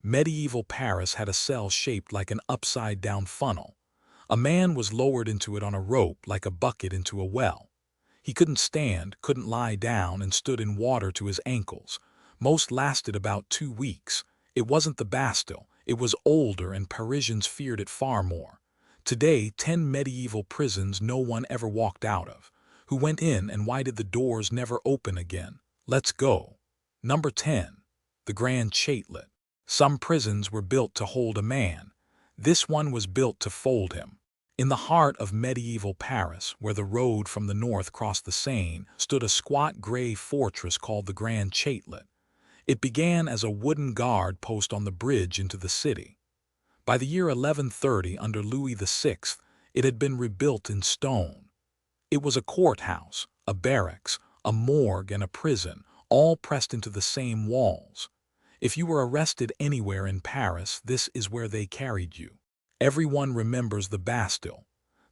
Medieval Paris had a cell shaped like an upside-down funnel. A man was lowered into it on a rope like a bucket into a well. He couldn't stand, couldn't lie down, and stood in water to his ankles. Most lasted about 2 weeks. It wasn't the Bastille. It was older, and Parisians feared it far more. Today, 10 medieval prisons no one ever walked out of. Who went in, and why did the doors never open again? Let's go. Number 10. The Grand Chatelet. Some prisons were built to hold a man. This one was built to fold him. In the heart of medieval Paris, where the road from the north crossed the Seine, stood a squat gray fortress called the Grand Chatelet. It began as a wooden guard post on the bridge into the city. By the year 1130, under Louis VI, it had been rebuilt in stone. It was a courthouse, a barracks, a morgue, and a prison, all pressed into the same walls. If you were arrested anywhere in Paris, this is where they carried you. Everyone remembers the Bastille.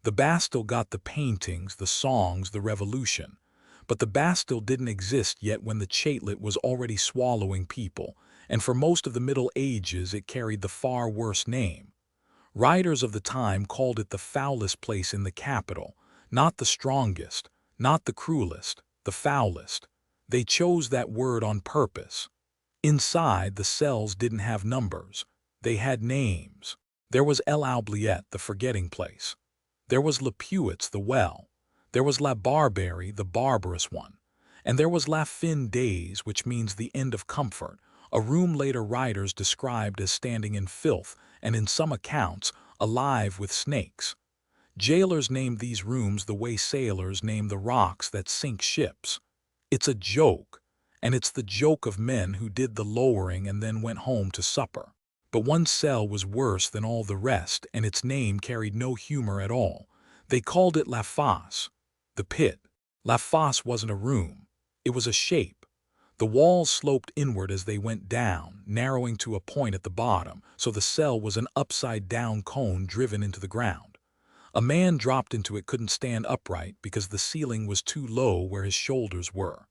The Bastille got the paintings, the songs, the revolution. But the Bastille didn't exist yet when the Chatelet was already swallowing people, and for most of the Middle Ages it carried the far worse name. Writers of the time called it the foulest place in the capital, not the strongest, not the cruelest, the foulest. They chose that word on purpose. Inside, the cells didn't have numbers. They had names. There was El Oubliette, the forgetting place. There was Le Puits, the well. There was La Barbarie, the barbarous one. And there was La Fin des, which means the end of comfort, a room later writers described as standing in filth and, in some accounts, alive with snakes. Jailers named these rooms the way sailors name the rocks that sink ships. It's a joke, and it's the joke of men who did the lowering and then went home to supper. But one cell was worse than all the rest, and its name carried no humor at all. They called it La Fosse, the pit. La Fosse wasn't a room. It was a shape. The walls sloped inward as they went down, narrowing to a point at the bottom, so the cell was an upside-down cone driven into the ground. A man dropped into it couldn't stand upright because the ceiling was too low where his shoulders were.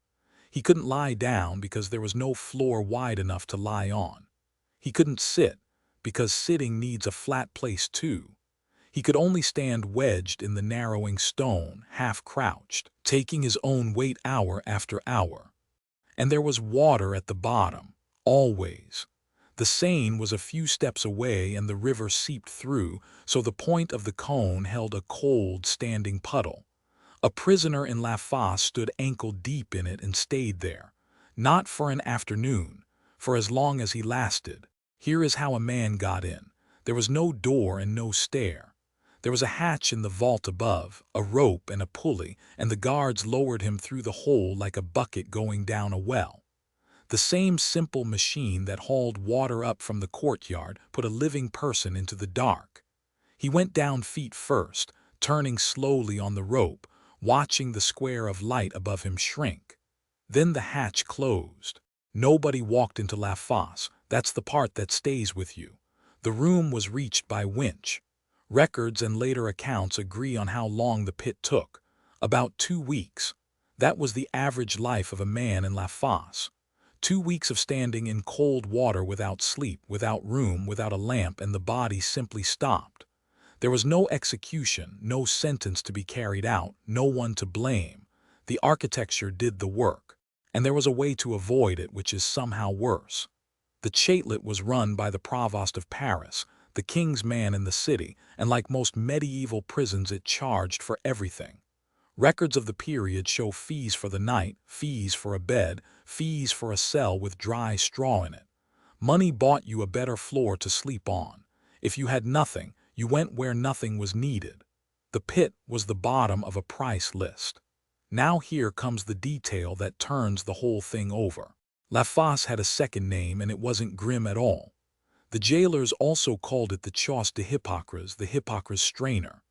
He couldn't lie down because there was no floor wide enough to lie on. He couldn't sit, because sitting needs a flat place too. He could only stand wedged in the narrowing stone, half-crouched, taking his own weight hour after hour. And there was water at the bottom, always. The Seine was a few steps away and the river seeped through, so the point of the cone held a cold, standing puddle. A prisoner in La Fosse stood ankle-deep in it and stayed there, not for an afternoon, for as long as he lasted. Here is how a man got in. There was no door and no stair. There was a hatch in the vault above, a rope and a pulley, and the guards lowered him through the hole like a bucket going down a well. The same simple machine that hauled water up from the courtyard put a living person into the dark. He went down feet first, turning slowly on the rope, watching the square of light above him shrink. Then the hatch closed. Nobody walked into La Fosse. That's the part that stays with you. The room was reached by winch. Records and later accounts agree on how long the pit took. About 2 weeks. That was the average life of a man in La Fosse. 2 weeks of standing in cold water without sleep, without room, without a lamp, and the body simply stopped. There was no execution, no sentence to be carried out, no one to blame. The architecture did the work. And there was a way to avoid it, which is somehow worse. The Chatelet was run by the provost of Paris, the king's man in the city, and like most medieval prisons it charged for everything. Records of the period show fees for the night, fees for a bed, fees for a cell with dry straw in it. Money bought you a better floor to sleep on. If you had nothing, you went where nothing was needed. The pit was the bottom of a price list. Now here comes the detail that turns the whole thing over. La Fosse had a second name, and it wasn't grim at all. The jailers also called it the Chasse de Hippocrates, the Hippocrates strainer.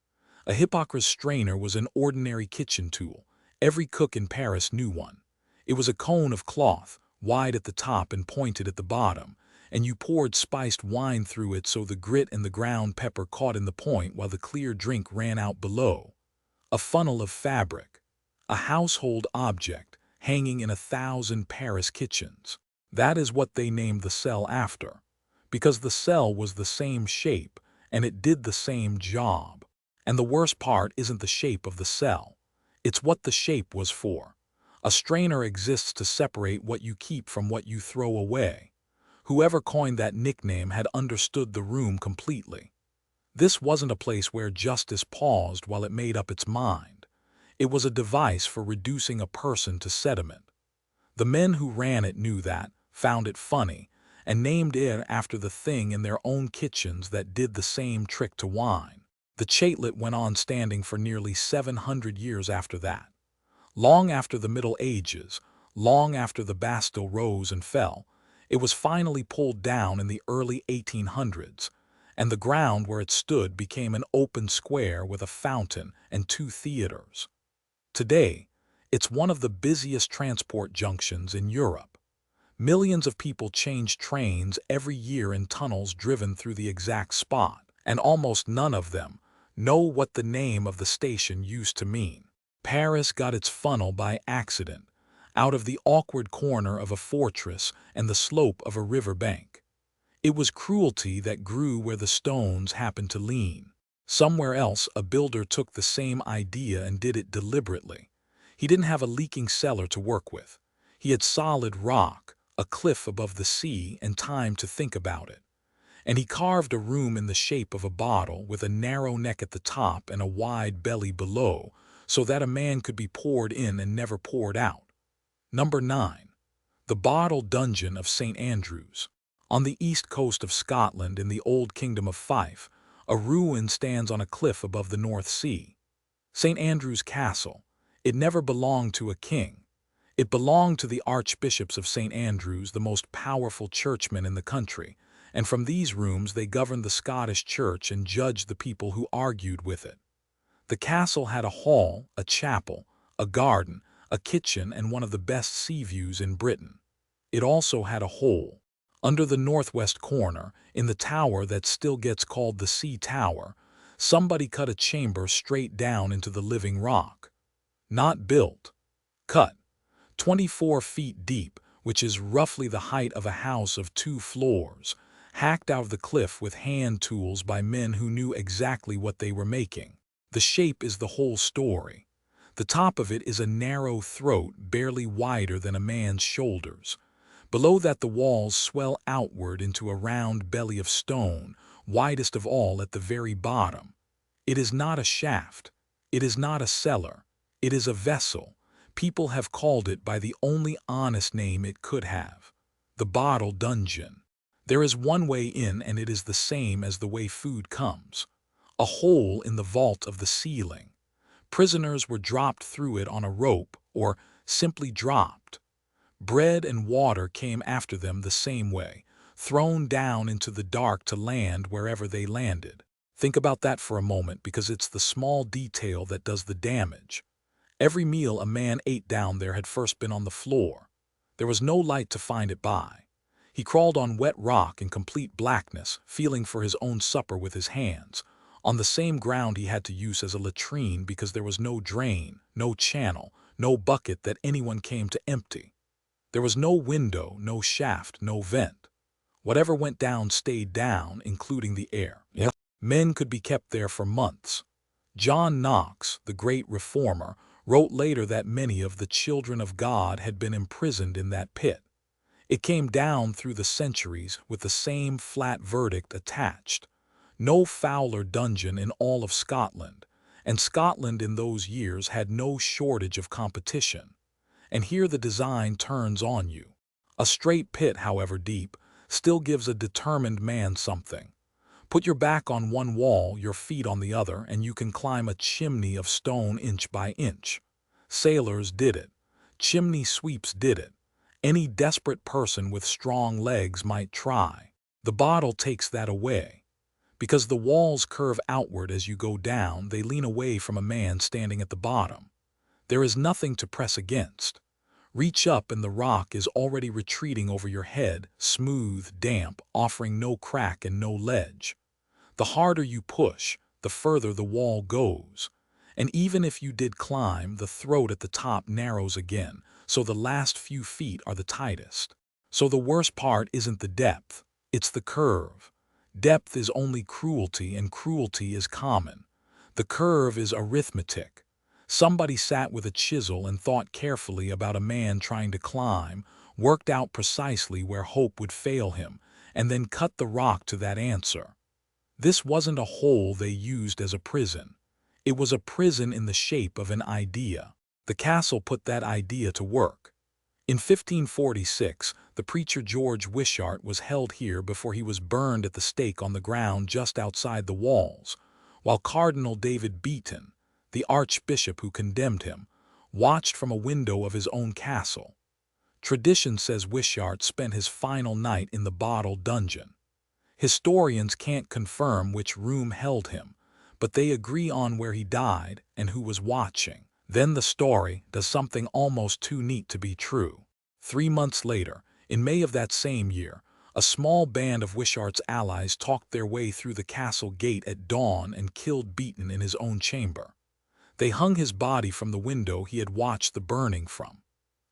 A Hippocrates strainer was an ordinary kitchen tool. Every cook in Paris knew one. It was a cone of cloth, wide at the top and pointed at the bottom, and you poured spiced wine through it so the grit and the ground pepper caught in the point while the clear drink ran out below. A funnel of fabric. A household object, hanging in 1,000 Paris kitchens. That is what they named the cell after. because the cell was the same shape and it did the same job. And the worst part isn't the shape of the cell. It's what the shape was for. A strainer exists to separate what you keep from what you throw away. Whoever coined that nickname had understood the room completely. This wasn't a place where justice paused while it made up its mind. It was a device for reducing a person to sediment. The men who ran it knew that, found it funny, and named it after the thing in their own kitchens that did the same trick to wine. The Chatelet went on standing for nearly 700 years after that. Long after the Middle Ages, long after the Bastille rose and fell, it was finally pulled down in the early 1800s, and the ground where it stood became an open square with a fountain and 2 theaters. Today, it's one of the busiest transport junctions in Europe. Millions of people change trains every year in tunnels driven through the exact spot, and almost none of them know what the name of the station used to mean. Paris got its funnel by accident, out of the awkward corner of a fortress and the slope of a river bank. It was cruelty that grew where the stones happened to lean. Somewhere else, a builder took the same idea and did it deliberately. He didn't have a leaking cellar to work with. He had solid rock, a cliff above the sea, and time to think about it. And he carved a room in the shape of a bottle with a narrow neck at the top and a wide belly below, so that a man could be poured in and never poured out. Number 9. The Bottle Dungeon of St. Andrews. On the east coast of Scotland in the old kingdom of Fife, a ruin stands on a cliff above the North Sea. St. Andrews Castle. It never belonged to a king. It belonged to the archbishops of St. Andrews, the most powerful churchmen in the country, and from these rooms they governed the Scottish church and judged the people who argued with it. The castle had a hall, a chapel, a garden, a kitchen, and one of the best sea views in Britain. It also had a hole. Under the northwest corner, in the tower that still gets called the Sea Tower, somebody cut a chamber straight down into the living rock. Not built. Cut. 24 feet deep, which is roughly the height of a house of 2 floors, hacked out of the cliff with hand tools by men who knew exactly what they were making. The shape is the whole story. The top of it is a narrow throat barely wider than a man's shoulders. Below that the walls swell outward into a round belly of stone, widest of all at the very bottom. It is not a shaft. It is not a cellar. It is a vessel. People have called it by the only honest name it could have: the Bottle Dungeon. There is one way in, and it is the same as the way food comes: a hole in the vault of the ceiling. Prisoners were dropped through it on a rope, or simply dropped. Bread and water came after them the same way, thrown down into the dark to land wherever they landed. Think about that for a moment, because it's the small detail that does the damage. Every meal a man ate down there had first been on the floor. There was no light to find it by. He crawled on wet rock in complete blackness, feeling for his own supper with his hands, on the same ground he had to use as a latrine because there was no drain, no channel, no bucket that anyone came to empty. There was no window, no shaft, no vent. Whatever went down stayed down, including the air. Yeah. Men could be kept there for months. John Knox, the great reformer, wrote later that many of the children of God had been imprisoned in that pit. It came down through the centuries with the same flat verdict attached: no fouler dungeon in all of Scotland, and Scotland in those years had no shortage of competition. And here the design turns on you. A straight pit, however deep, still gives a determined man something. Put your back on one wall, your feet on the other, and you can climb a chimney of stone inch by inch. Sailors did it. Chimney sweeps did it. Any desperate person with strong legs might try. The bottle takes that away. Because the walls curve outward as you go down, they lean away from a man standing at the bottom. There is nothing to press against. Reach up and the rock is already retreating over your head, smooth, damp, offering no crack and no ledge. The harder you push, the further the wall goes. And even if you did climb, the throat at the top narrows again, so the last few feet are the tightest. So the worst part isn't the depth. It's the curve. Depth is only cruelty, and cruelty is common. The curve is arithmetic. Somebody sat with a chisel and thought carefully about a man trying to climb, worked out precisely where hope would fail him, and then cut the rock to that answer. This wasn't a hole they used as a prison. It was a prison in the shape of an idea. The castle put that idea to work. In 1546, the preacher George Wishart was held here before he was burned at the stake on the ground just outside the walls, while Cardinal David Beaton, the archbishop who condemned him, watched from a window of his own castle. Tradition says Wishart spent his final night in the bottle dungeon. Historians can't confirm which room held him, but they agree on where he died and who was watching. Then the story does something almost too neat to be true. 3 months later, in May of that same year, a small band of Wishart's allies talked their way through the castle gate at dawn and killed Beaton in his own chamber. They hung his body from the window he had watched the burning from.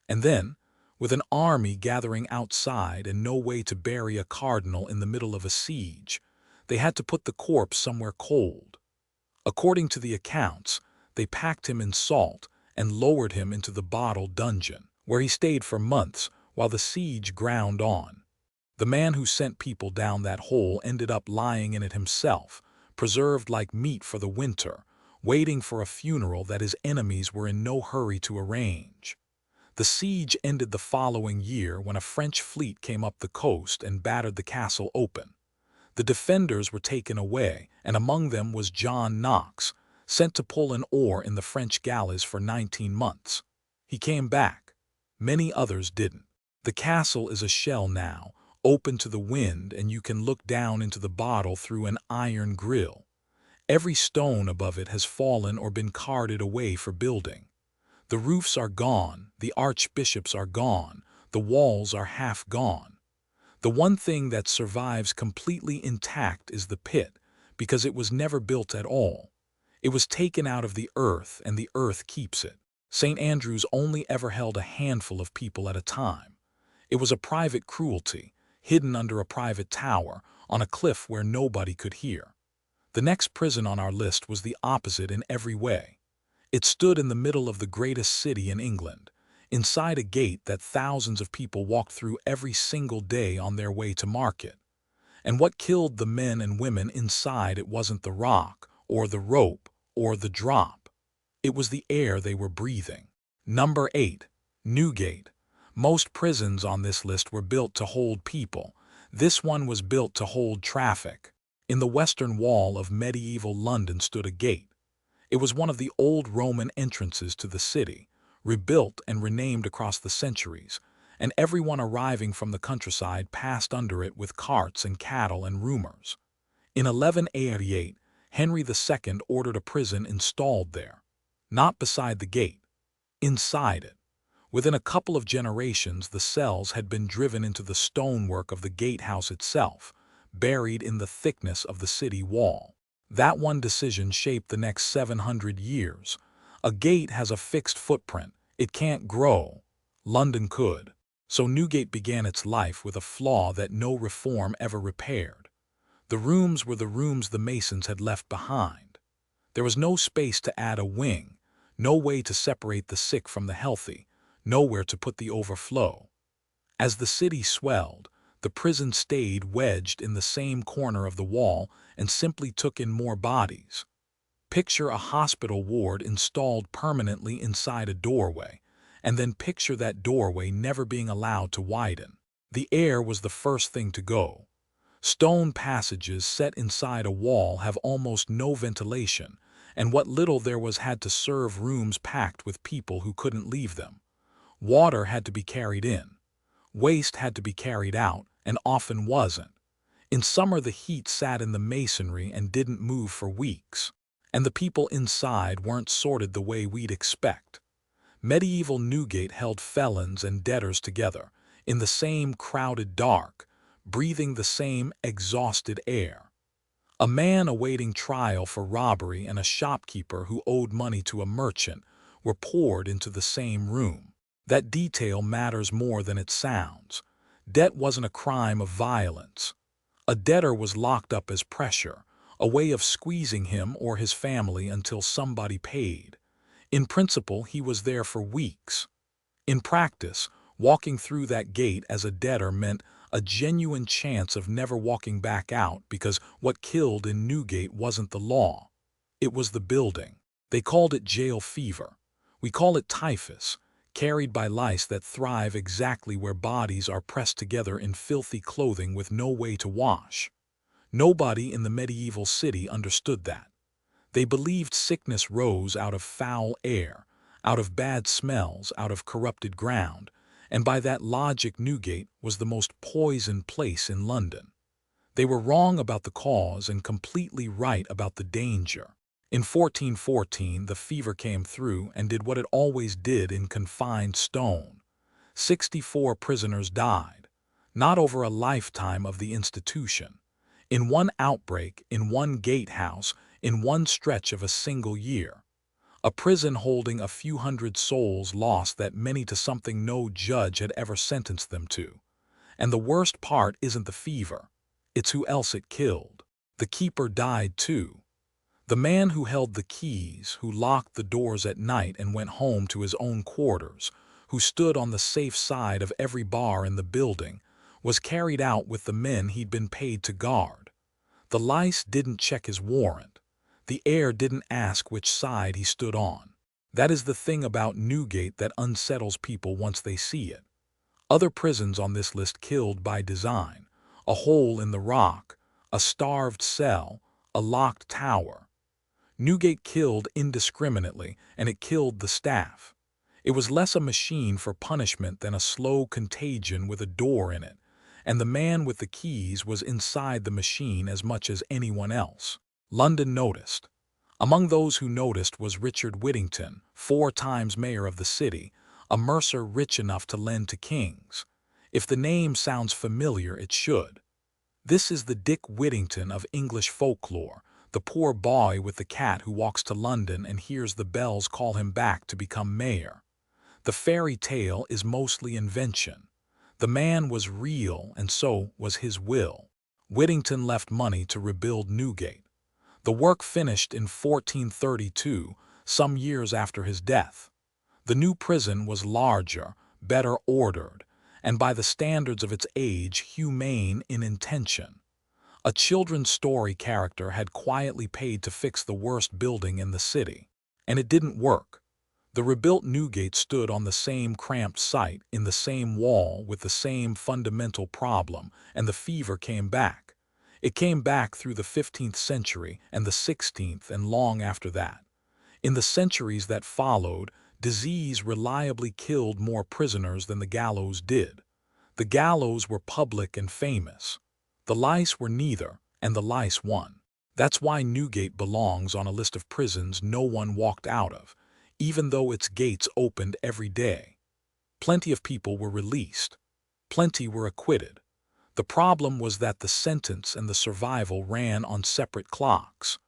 And then, with an army gathering outside and no way to bury a cardinal in the middle of a siege, they had to put the corpse somewhere cold. According to the accounts, they packed him in salt and lowered him into the bottle dungeon, where he stayed for months while the siege ground on. The man who sent people down that hole ended up lying in it himself, preserved like meat for the winter, waiting for a funeral that his enemies were in no hurry to arrange. The siege ended the following year when a French fleet came up the coast and battered the castle open. The defenders were taken away, and among them was John Knox, sent to pull an oar in the French galleys for 19 months. He came back. Many others didn't. The castle is a shell now, open to the wind, and you can look down into the bottle through an iron grill. Every stone above it has fallen or been carted away for building. The roofs are gone, the archbishops are gone, the walls are half gone. The one thing that survives completely intact is the pit, because it was never built at all. It was taken out of the earth, and the earth keeps it. St. Andrew's only ever held a handful of people at a time. It was a private cruelty, hidden under a private tower, on a cliff where nobody could hear. The next prison on our list was the opposite in every way. It stood in the middle of the greatest city in England, inside a gate that thousands of people walked through every single day on their way to market. And what killed the men and women inside it wasn't the rock, or the rope, or the drop. It was the air they were breathing. Number 8. Newgate. Most prisons on this list were built to hold people. This one was built to hold traffic. In the western wall of medieval London stood a gate. It was one of the old Roman entrances to the city, rebuilt and renamed across the centuries, and everyone arriving from the countryside passed under it with carts and cattle and rumors. In 1188, Henry II ordered a prison installed there, not beside the gate, inside it. Within a couple of generations, the cells had been driven into the stonework of the gatehouse itself, buried in the thickness of the city wall. That one decision shaped the next 700 years. A gate has a fixed footprint. It can't grow. London could. So Newgate began its life with a flaw that no reform ever repaired. The rooms were the rooms the masons had left behind. There was no space to add a wing, no way to separate the sick from the healthy, nowhere to put the overflow. As the city swelled, the prison stayed wedged in the same corner of the wall and simply took in more bodies. Picture a hospital ward installed permanently inside a doorway, and then picture that doorway never being allowed to widen. The air was the first thing to go. Stone passages set inside a wall have almost no ventilation, and what little there was had to serve rooms packed with people who couldn't leave them. Water had to be carried in. Waste had to be carried out, and often wasn't. In summer the heat sat in the masonry and didn't move for weeks. And the people inside weren't sorted the way we'd expect. Medieval Newgate held felons and debtors together, in the same crowded dark, breathing the same exhausted air. A man awaiting trial for robbery and a shopkeeper who owed money to a merchant were poured into the same room. That detail matters more than it sounds. Debt wasn't a crime of violence. A debtor was locked up as pressure, a way of squeezing him or his family until somebody paid. In principle, he was there for weeks. In practice, walking through that gate as a debtor meant a genuine chance of never walking back out, because what killed in Newgate wasn't the law. It was the building. They called it jail fever. We call it typhus, carried by lice that thrive exactly where bodies are pressed together in filthy clothing with no way to wash. Nobody in the medieval city understood that. They believed sickness rose out of foul air, out of bad smells, out of corrupted ground, and by that logic Newgate was the most poisoned place in London. They were wrong about the cause and completely right about the danger. In 1414, the fever came through and did what it always did in confined stone. 64 prisoners died, not over a lifetime of the institution. In one outbreak, in one gatehouse, in one stretch of a single year. A prison holding a few hundred souls lost that many to something no judge had ever sentenced them to. And the worst part isn't the fever. It's who else it killed. The keeper died too. The man who held the keys, who locked the doors at night and went home to his own quarters, who stood on the safe side of every bar in the building, was carried out with the men he'd been paid to guard. The lice didn't check his warrant. The air didn't ask which side he stood on. That is the thing about Newgate that unsettles people once they see it. Other prisons on this list killed by design. A hole in the rock, a starved cell, a locked tower. Newgate killed indiscriminately, and it killed the staff. It was less a machine for punishment than a slow contagion with a door in it, and the man with the keys was inside the machine as much as anyone else. London noticed. Among those who noticed was Richard Whittington, 4 times mayor of the city, a mercer rich enough to lend to kings. If the name sounds familiar, it should. This is the Dick Whittington of English folklore, the poor boy with the cat who walks to London and hears the bells call him back to become mayor. The fairy tale is mostly invention. The man was real, and so was his will. Whittington left money to rebuild Newgate. The work finished in 1432, some years after his death. The new prison was larger, better ordered, and by the standards of its age, humane in intention. A children's story character had quietly paid to fix the worst building in the city, and it didn't work. The rebuilt Newgate stood on the same cramped site, in the same wall, with the same fundamental problem, and the fever came back. It came back through the 15th century and the 16th and long after that. In the centuries that followed, disease reliably killed more prisoners than the gallows did. The gallows were public and famous. The lice were neither, and the lice won. That's why Newgate belongs on a list of prisons no one walked out of, even though its gates opened every day. Plenty of people were released. Plenty were acquitted. The problem was that the sentence and the survival ran on separate clocks.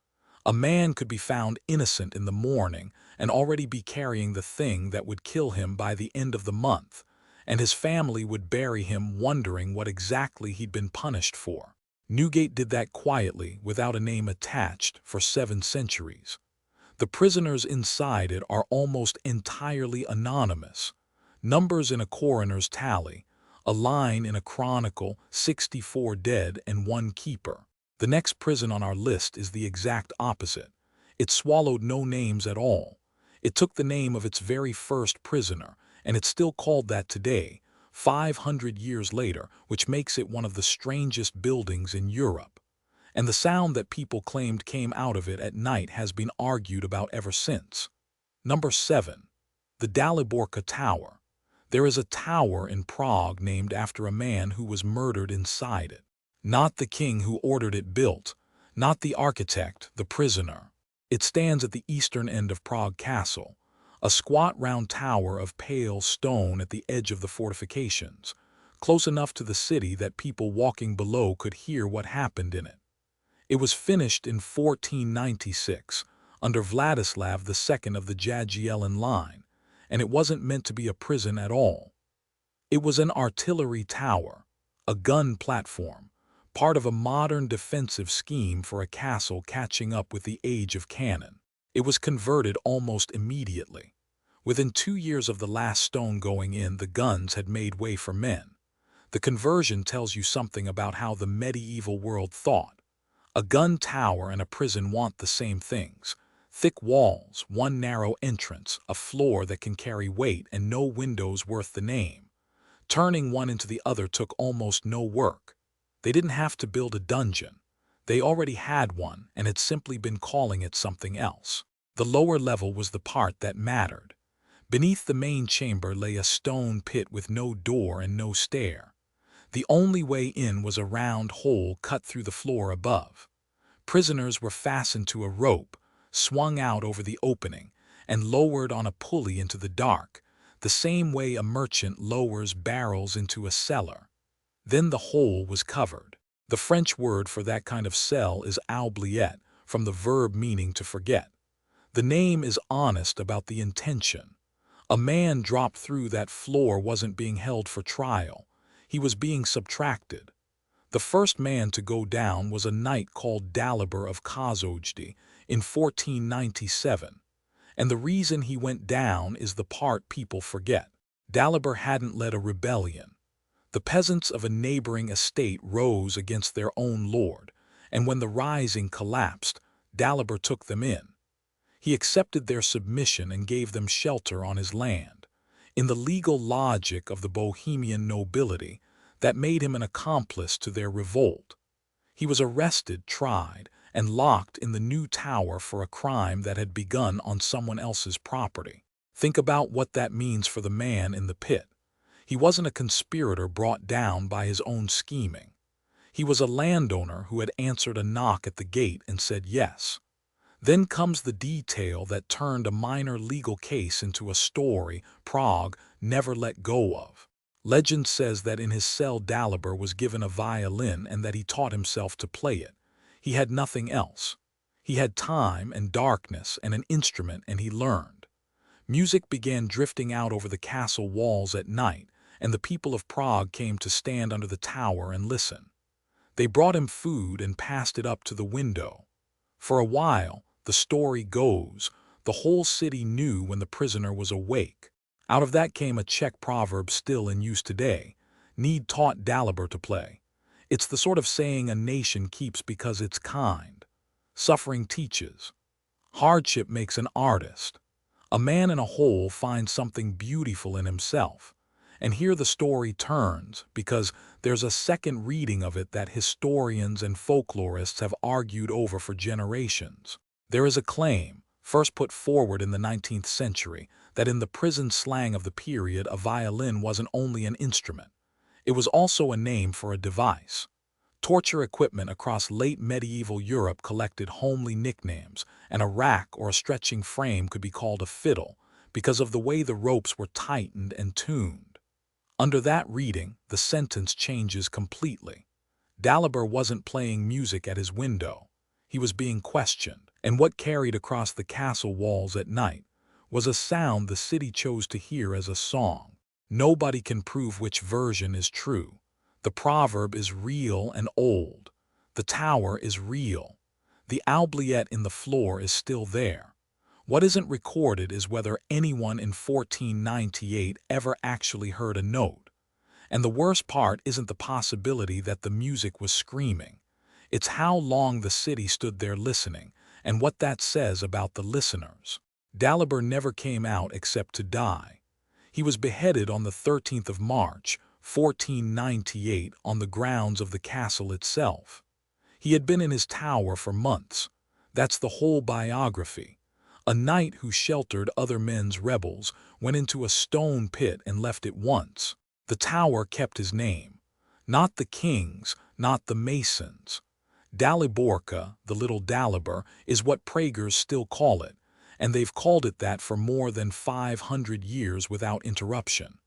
A man could be found innocent in the morning and already be carrying the thing that would kill him by the end of the month, and his family would bury him wondering what exactly he'd been punished for. Newgate did that quietly, without a name attached, for 7 centuries. The prisoners inside it are almost entirely anonymous. Numbers in a coroner's tally, a line in a chronicle, 64 dead and 1 keeper. The next prison on our list is the exact opposite. It swallowed no names at all. It took the name of its very first prisoner, and it's still called that today, 500 years later, which makes it one of the strangest buildings in Europe. And the sound that people claimed came out of it at night has been argued about ever since. Number 7. The Daliborka Tower. There is a tower in Prague named after a man who was murdered inside it. Not the king who ordered it built, not the architect, the prisoner. It stands at the eastern end of Prague Castle, a squat round tower of pale stone at the edge of the fortifications, close enough to the city that people walking below could hear what happened in it. It was finished in 1496, under Vladislav II of the Jagiellon line, and it wasn't meant to be a prison at all. It was an artillery tower, a gun platform, part of a modern defensive scheme for a castle catching up with the age of cannon. It was converted almost immediately. Within 2 years of the last stone going in, the guns had made way for men. The conversion tells you something about how the medieval world thought. A gun tower and a prison want the same things. Thick walls, one narrow entrance, a floor that can carry weight, and no windows worth the name. Turning one into the other took almost no work. They didn't have to build a dungeon. They already had one and had simply been calling it something else. The lower level was the part that mattered. Beneath the main chamber lay a stone pit with no door and no stair. The only way in was a round hole cut through the floor above. Prisoners were fastened to a rope, swung out over the opening, and lowered on a pulley into the dark, the same way a merchant lowers barrels into a cellar. Then the hole was covered. The French word for that kind of cell is oubliette, from the verb meaning to forget. The name is honest about the intention. A man dropped through that floor wasn't being held for trial. He was being subtracted. The first man to go down was a knight called Dalibor of Kozojdi in 1497, and the reason he went down is the part people forget. Dalibor hadn't led a rebellion. The peasants of a neighboring estate rose against their own lord, and when the rising collapsed, Dalibor took them in. He accepted their submission and gave them shelter on his land. In the legal logic of the Bohemian nobility, that made him an accomplice to their revolt. He was arrested, tried, and locked in the new tower for a crime that had begun on someone else's property. Think about what that means for the man in the pit. He wasn't a conspirator brought down by his own scheming. He was a landowner who had answered a knock at the gate and said yes. Then comes the detail that turned a minor legal case into a story Prague never let go of. Legend says that in his cell Dalibor was given a violin and that he taught himself to play it. He had nothing else. He had time and darkness and an instrument, and he learned. Music began drifting out over the castle walls at night, and the people of Prague came to stand under the tower and listen. They brought him food and passed it up to the window. For a while, the story goes, the whole city knew when the prisoner was awake. Out of that came a Czech proverb still in use today: need taught Dalibor to play. It's the sort of saying a nation keeps because it's kind. Suffering teaches. Hardship makes an artist. A man in a hole finds something beautiful in himself. And here the story turns, because there's a second reading of it that historians and folklorists have argued over for generations. There is a claim, first put forward in the 19th century, that in the prison slang of the period a violin wasn't only an instrument. It was also a name for a device. Torture equipment across late medieval Europe collected homely nicknames, and a rack or a stretching frame could be called a fiddle because of the way the ropes were tightened and tuned. Under that reading, the sentence changes completely. Dalibor wasn't playing music at his window. He was being questioned, and what carried across the castle walls at night was a sound the city chose to hear as a song. Nobody can prove which version is true. The proverb is real and old. The tower is real. The oubliette in the floor is still there. What isn't recorded is whether anyone in 1498 ever actually heard a note. And the worst part isn't the possibility that the music was screaming. It's how long the city stood there listening, and what that says about the listeners. Dalibor never came out except to die. He was beheaded on the 13th of March, 1498, on the grounds of the castle itself. He had been in his tower for months. That's the whole biography. A knight who sheltered other men's rebels went into a stone pit and left it once. The tower kept his name. Not the king's, not the mason's. Daliborka, the little Dalibor, is what Praguers still call it, and they've called it that for more than 500 years without interruption.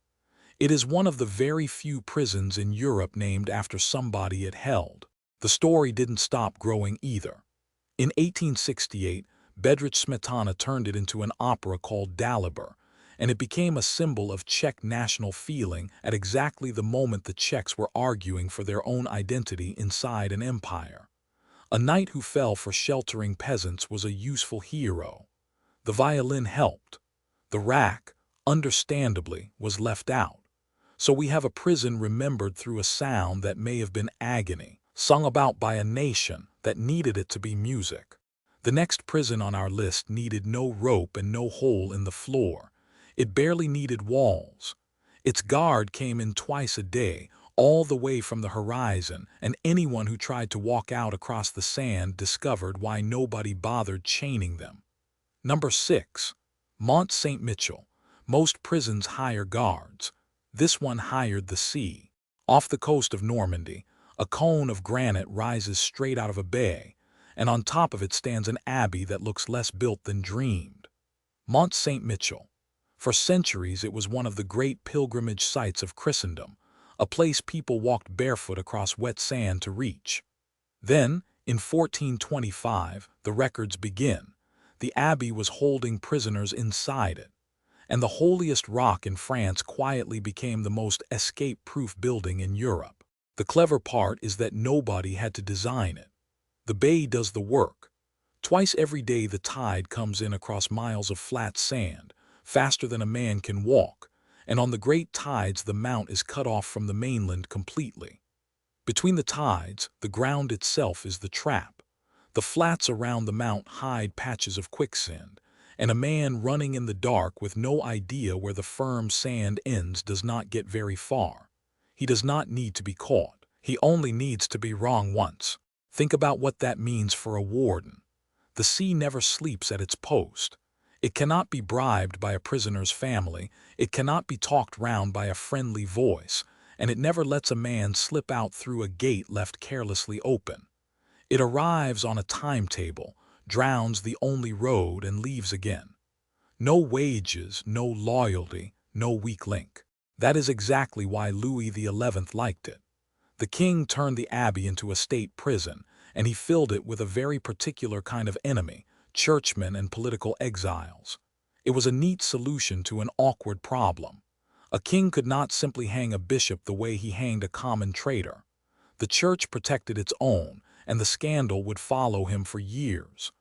It is one of the very few prisons in Europe named after somebody it held. The story didn't stop growing either. In 1868, Bedřich Smetana turned it into an opera called Dalibor, and it became a symbol of Czech national feeling at exactly the moment the Czechs were arguing for their own identity inside an empire. A knight who fell for sheltering peasants was a useful hero. The violin helped. The rack, understandably, was left out. So we have a prison remembered through a sound that may have been agony, sung about by a nation that needed it to be music. The next prison on our list needed no rope and no hole in the floor. It barely needed walls. Its guard came in twice a day, all the way from the horizon, and anyone who tried to walk out across the sand discovered why nobody bothered chaining them. Number 6. Mont Saint Michel. Most prisons hire guards. This one hired the sea. Off the coast of Normandy, a cone of granite rises straight out of a bay, and on top of it stands an abbey that looks less built than dreamed. Mont Saint Michel. For centuries it was one of the great pilgrimage sites of Christendom, a place people walked barefoot across wet sand to reach. Then, in 1425, the records begin. The abbey was holding prisoners inside it, and the holiest rock in France quietly became the most escape-proof building in Europe. The clever part is that nobody had to design it. The bay does the work. Twice every day the tide comes in across miles of flat sand, faster than a man can walk, and on the great tides the mount is cut off from the mainland completely. Between the tides, the ground itself is the trap. The flats around the mount hide patches of quicksand, and a man running in the dark with no idea where the firm sand ends does not get very far. He does not need to be caught. He only needs to be wrong once. Think about what that means for a warden. The sea never sleeps at its post. It cannot be bribed by a prisoner's family, it cannot be talked round by a friendly voice, and it never lets a man slip out through a gate left carelessly open. It arrives on a timetable, drowns the only road, and leaves again. No wages, no loyalty, no weak link. That is exactly why Louis XI liked it. The king turned the abbey into a state prison, and he filled it with a very particular kind of enemy, churchmen and political exiles. It was a neat solution to an awkward problem. A king could not simply hang a bishop the way he hanged a common traitor. The church protected its own, and the scandal would follow him for years.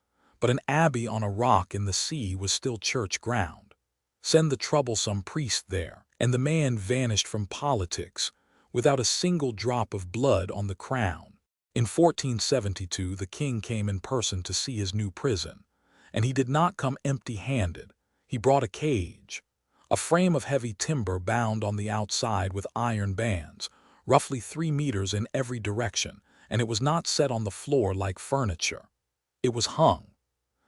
But an abbey on a rock in the sea was still church ground. Send the troublesome priest there, and the man vanished from politics, without a single drop of blood on the crown. In 1472 the king came in person to see his new prison, and he did not come empty-handed. He brought a cage, a frame of heavy timber bound on the outside with iron bands, roughly 3 meters in every direction, and it was not set on the floor like furniture. It was hung,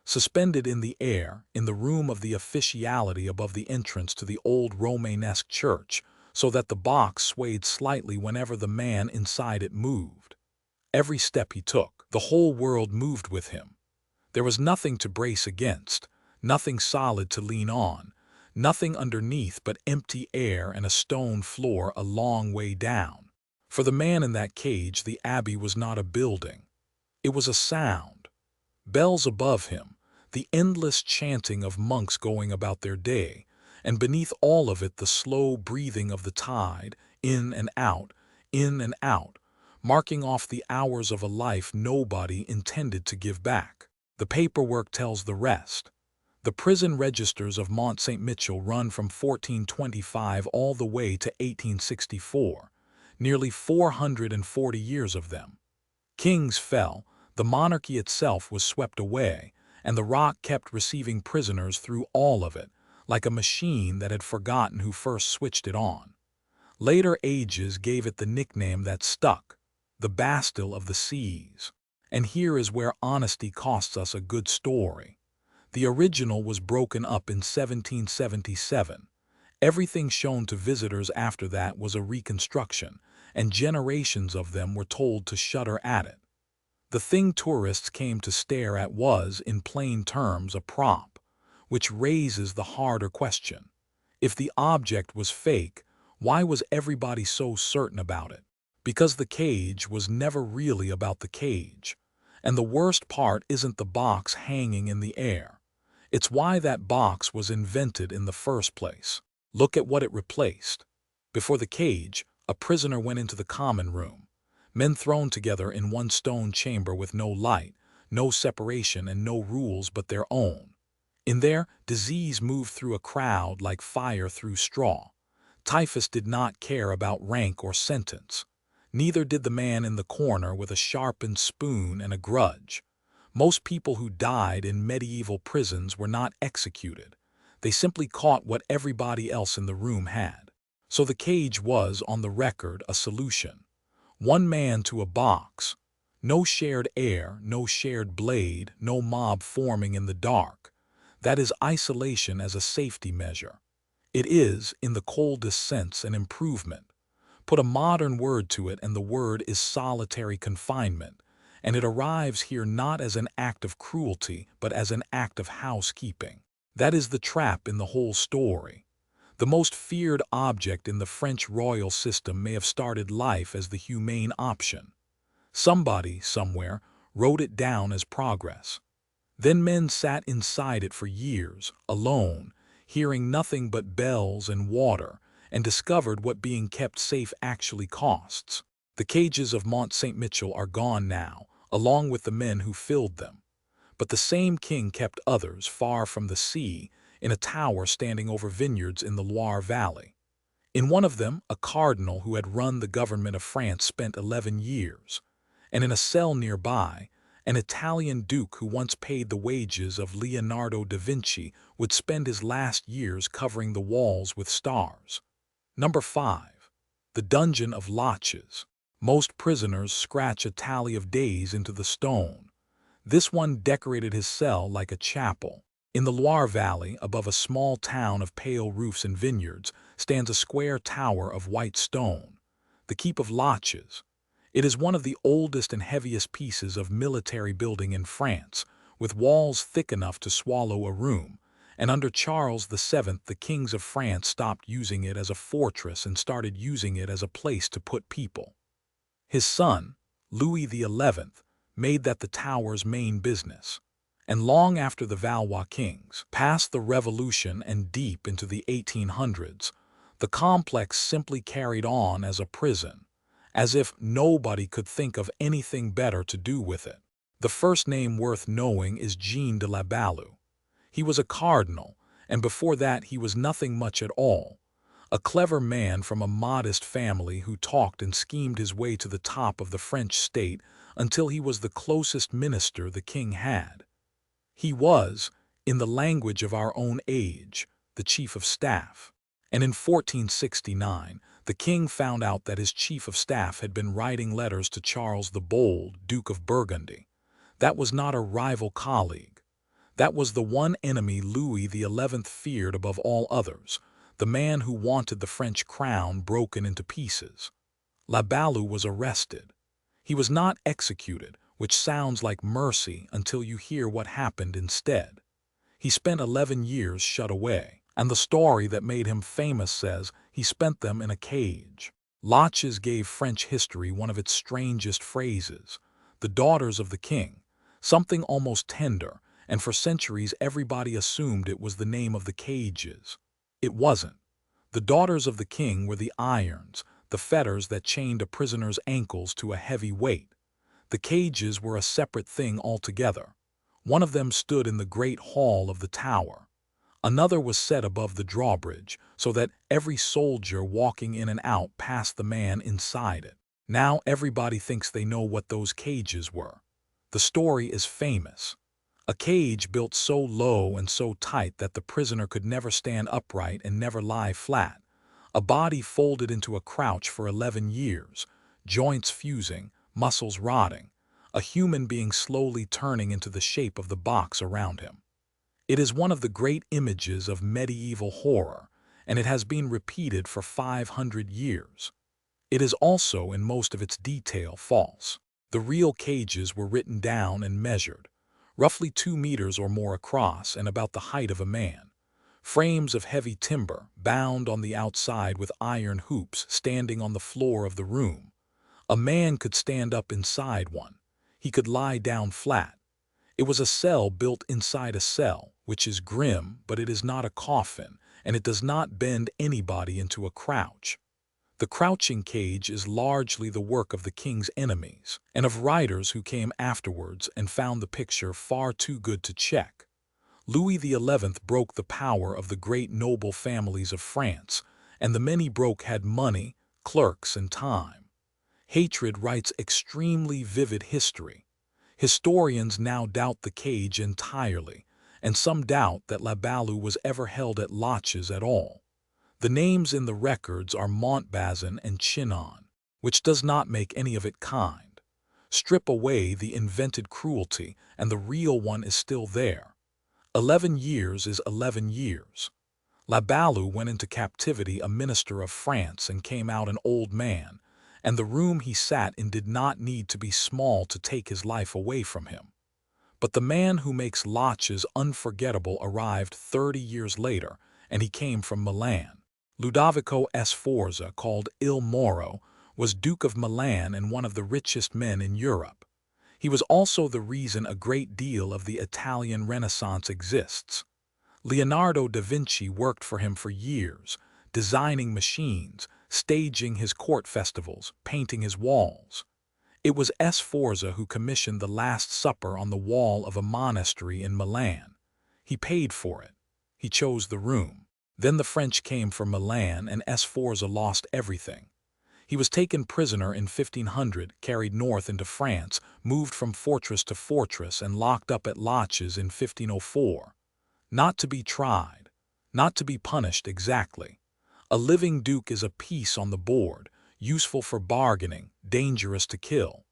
suspended in the air, in the room of the officiality above the entrance to the old Romanesque church, so that the box swayed slightly whenever the man inside it moved. Every step he took, the whole world moved with him. There was nothing to brace against, nothing solid to lean on, nothing underneath but empty air and a stone floor a long way down. For the man in that cage, the abbey was not a building. It was a sound. Bells above him, the endless chanting of monks going about their day, and beneath all of it the slow breathing of the tide, in and out, marking off the hours of a life nobody intended to give back. The paperwork tells the rest. The prison registers of Mont Saint Michel run from 1425 all the way to 1864, nearly 440 years of them. Kings fell, the monarchy itself was swept away, and the rock kept receiving prisoners through all of it, like a machine that had forgotten who first switched it on. Later ages gave it the nickname that stuck, the Bastille of the Seas. And here is where honesty costs us a good story. The original was broken up in 1777. Everything shown to visitors after that was a reconstruction, and generations of them were told to shudder at it. The thing tourists came to stare at was, in plain terms, a prop, which raises the harder question. If the object was fake, why was everybody so certain about it? Because the cage was never really about the cage. And the worst part isn't the box hanging in the air. It's why that box was invented in the first place. Look at what it replaced. Before the cage, a prisoner went into the common room. Men thrown together in one stone chamber with no light, no separation, and no rules but their own. In there, disease moved through a crowd like fire through straw. Typhus did not care about rank or sentence. Neither did the man in the corner with a sharpened spoon and a grudge. Most people who died in medieval prisons were not executed. They simply caught what everybody else in the room had. So the cage was, on the record, a solution. One man to a box. No shared air, no shared blade, no mob forming in the dark. That is isolation as a safety measure. It is, in the coldest sense, an improvement. Put a modern word to it and the word is solitary confinement, and it arrives here not as an act of cruelty, but as an act of housekeeping. That is the trap in the whole story. The most feared object in the French royal system may have started life as the humane option. Somebody, somewhere, wrote it down as progress. Then men sat inside it for years, alone, hearing nothing but bells and water, and discovered what being kept safe actually costs. The cages of Mont Saint Michel are gone now, along with the men who filled them. But the same king kept others far from the sea, in a tower standing over vineyards in the Loire Valley. In one of them, a cardinal who had run the government of France spent 11 years, and in a cell nearby, an Italian duke who once paid the wages of Leonardo da Vinci would spend his last years covering the walls with stars. Number 5. The Dungeon of Loches. Most prisoners scratch a tally of days into the stone. This one decorated his cell like a chapel. In the Loire Valley, above a small town of pale roofs and vineyards, stands a square tower of white stone, the Keep of Loches. It is one of the oldest and heaviest pieces of military building in France, with walls thick enough to swallow a room, and under Charles VII the kings of France stopped using it as a fortress and started using it as a place to put people. His son, Louis XI, made that the tower's main business. And long after the Valois kings, past the Revolution and deep into the 1800s, the complex simply carried on as a prison, as if nobody could think of anything better to do with it. The first name worth knowing is Jean de la Balue. He was a cardinal, and before that he was nothing much at all. A clever man from a modest family who talked and schemed his way to the top of the French state until he was the closest minister the king had. He was, in the language of our own age, the chief of staff. And in 1469, the king found out that his chief of staff had been writing letters to Charles the Bold, Duke of Burgundy. That was not a rival colleague. That was the one enemy Louis XI feared above all others, the man who wanted the French crown broken into pieces. La Balue was arrested. He was not executed, which sounds like mercy until you hear what happened instead. He spent 11 years shut away, and the story that made him famous says he spent them in a cage. Loches gave French history one of its strangest phrases, the daughters of the king, something almost tender, and for centuries everybody assumed it was the name of the cages. It wasn't. The daughters of the king were the irons, the fetters that chained a prisoner's ankles to a heavy weight. The cages were a separate thing altogether. One of them stood in the great hall of the tower. Another was set above the drawbridge, so that every soldier walking in and out passed the man inside it. Now everybody thinks they know what those cages were. The story is famous. A cage built so low and so tight that the prisoner could never stand upright and never lie flat. A body folded into a crouch for 11 years, joints fusing, muscles rotting, a human being slowly turning into the shape of the box around him. It is one of the great images of medieval horror, and it has been repeated for 500 years. It is also, in most of its detail, false. The real cages were written down and measured, roughly 2 meters or more across and about the height of a man. Frames of heavy timber, bound on the outside with iron hoops, standing on the floor of the room. A man could stand up inside one. He could lie down flat. It was a cell built inside a cell, which is grim, but it is not a coffin, and it does not bend anybody into a crouch. The crouching cage is largely the work of the king's enemies, and of writers who came afterwards and found the picture far too good to check. Louis XI broke the power of the great noble families of France, and the men he broke had money, clerks, and time. Hatred writes extremely vivid history. Historians now doubt the cage entirely, and some doubt that La Balue was ever held at Loches at all. The names in the records are Montbazon and Chinon, which does not make any of it kind. Strip away the invented cruelty, and the real one is still there. 11 years is 11 years. La Balue went into captivity a minister of France and came out an old man, and the room he sat in did not need to be small to take his life away from him. But the man who makes Loches unforgettable arrived 30 years later, and he came from Milan. Ludovico Sforza, called Il Moro, was Duke of Milan and one of the richest men in Europe. He was also the reason a great deal of the Italian Renaissance exists. Leonardo da Vinci worked for him for years, designing machines, staging his court festivals, painting his walls. It was Sforza who commissioned the Last Supper on the wall of a monastery in Milan. He paid for it. He chose the room. Then the French came for Milan, and Sforza lost everything. He was taken prisoner in 1500, carried north into France, moved from fortress to fortress, and locked up at Loches in 1504. Not to be tried, not to be punished exactly. A living duke is a piece on the board, useful for bargaining, dangerous to kill.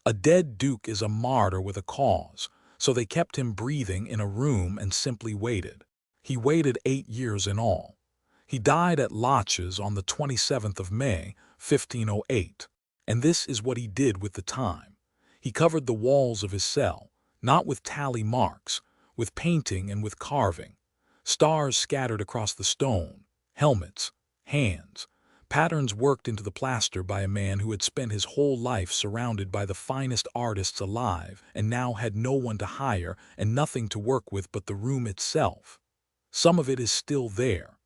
A dead duke is a martyr with a cause, so they kept him breathing in a room and simply waited. He waited 8 years in all. He died at Loches on the 27th of May, 1508. And this is what he did with the time. He covered the walls of his cell, not with tally marks, with painting and with carving. Stars scattered across the stone, helmets, hands, patterns worked into the plaster by a man who had spent his whole life surrounded by the finest artists alive and now had no one to hire and nothing to work with but the room itself. Some of it is still there.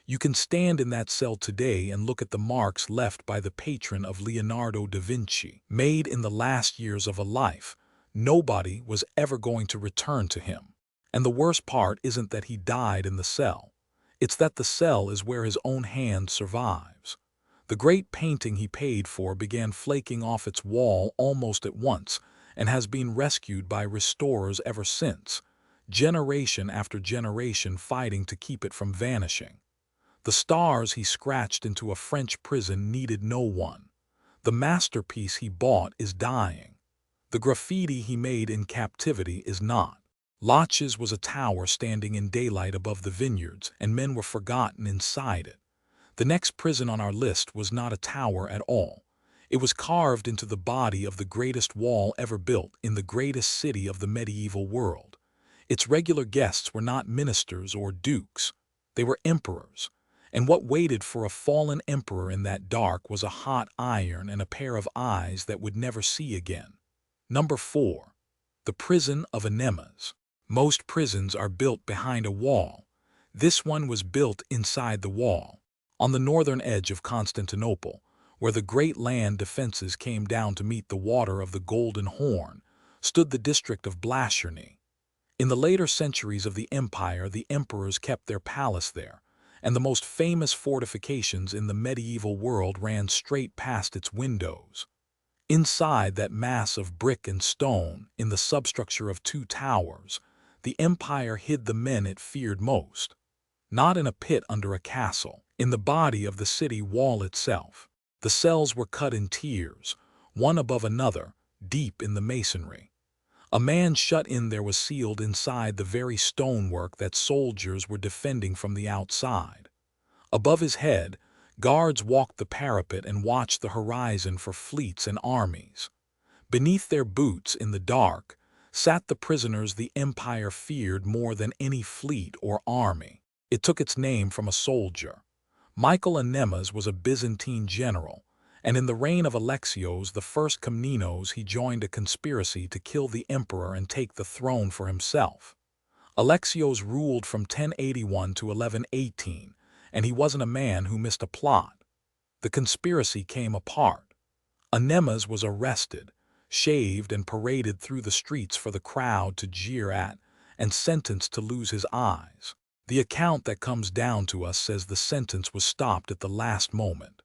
You can stand in that cell today and look at the marks left by the patron of Leonardo da Vinci, made in the last years of a life. Nobody was ever going to return to him. And the worst part isn't that he died in the cell. It's that the cell is where his own hand survives. The great painting he paid for began flaking off its wall almost at once and has been rescued by restorers ever since, generation after generation fighting to keep it from vanishing. The stars he scratched into a French prison needed no one. The masterpiece he bought is dying. The graffiti he made in captivity is not. Loches was a tower standing in daylight above the vineyards, and men were forgotten inside it. The next prison on our list was not a tower at all. It was carved into the body of the greatest wall ever built in the greatest city of the medieval world. Its regular guests were not ministers or dukes. They were emperors. And what waited for a fallen emperor in that dark was a hot iron and a pair of eyes that would never see again. Number 4. The prison of Anemas. Most prisons are built behind a wall. This one was built inside the wall, on the northern edge of Constantinople, where the great land defenses came down to meet the water of the Golden Horn, stood the district of Blascherny. In the later centuries of the empire, the emperors kept their palace there, and the most famous fortifications in the medieval world ran straight past its windows. Inside that mass of brick and stone, in the substructure of 2 towers, the empire hid the men it feared most. Not in a pit under a castle, in the body of the city wall itself. The cells were cut in tiers, one above another, deep in the masonry. A man shut in there was sealed inside the very stonework that soldiers were defending from the outside. Above his head, guards walked the parapet and watched the horizon for fleets and armies. Beneath their boots, in the dark, sat the prisoners the empire feared more than any fleet or army. It took its name from a soldier. Michael Anemas was a Byzantine general, and in the reign of Alexios the First Komnenos he joined a conspiracy to kill the emperor and take the throne for himself. Alexios ruled from 1081 to 1118, and he wasn't a man who missed a plot. The conspiracy came apart. Anemas was arrested, shaved and paraded through the streets for the crowd to jeer at, and sentenced to lose his eyes. The account that comes down to us says the sentence was stopped at the last moment.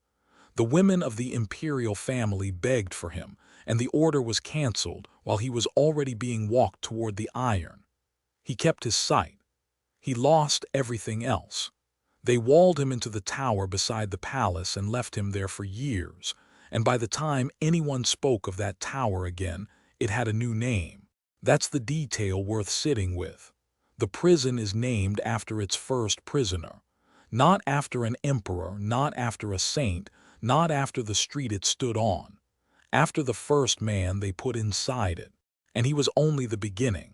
The women of the imperial family begged for him, and the order was cancelled while he was already being walked toward the iron. He kept his sight. He lost everything else. They walled him into the tower beside the palace and left him there for years, and by the time anyone spoke of that tower again, it had a new name. That's the detail worth sitting with. The prison is named after its first prisoner. Not after an emperor, not after a saint, not after the street it stood on. After the first man they put inside it. And he was only the beginning.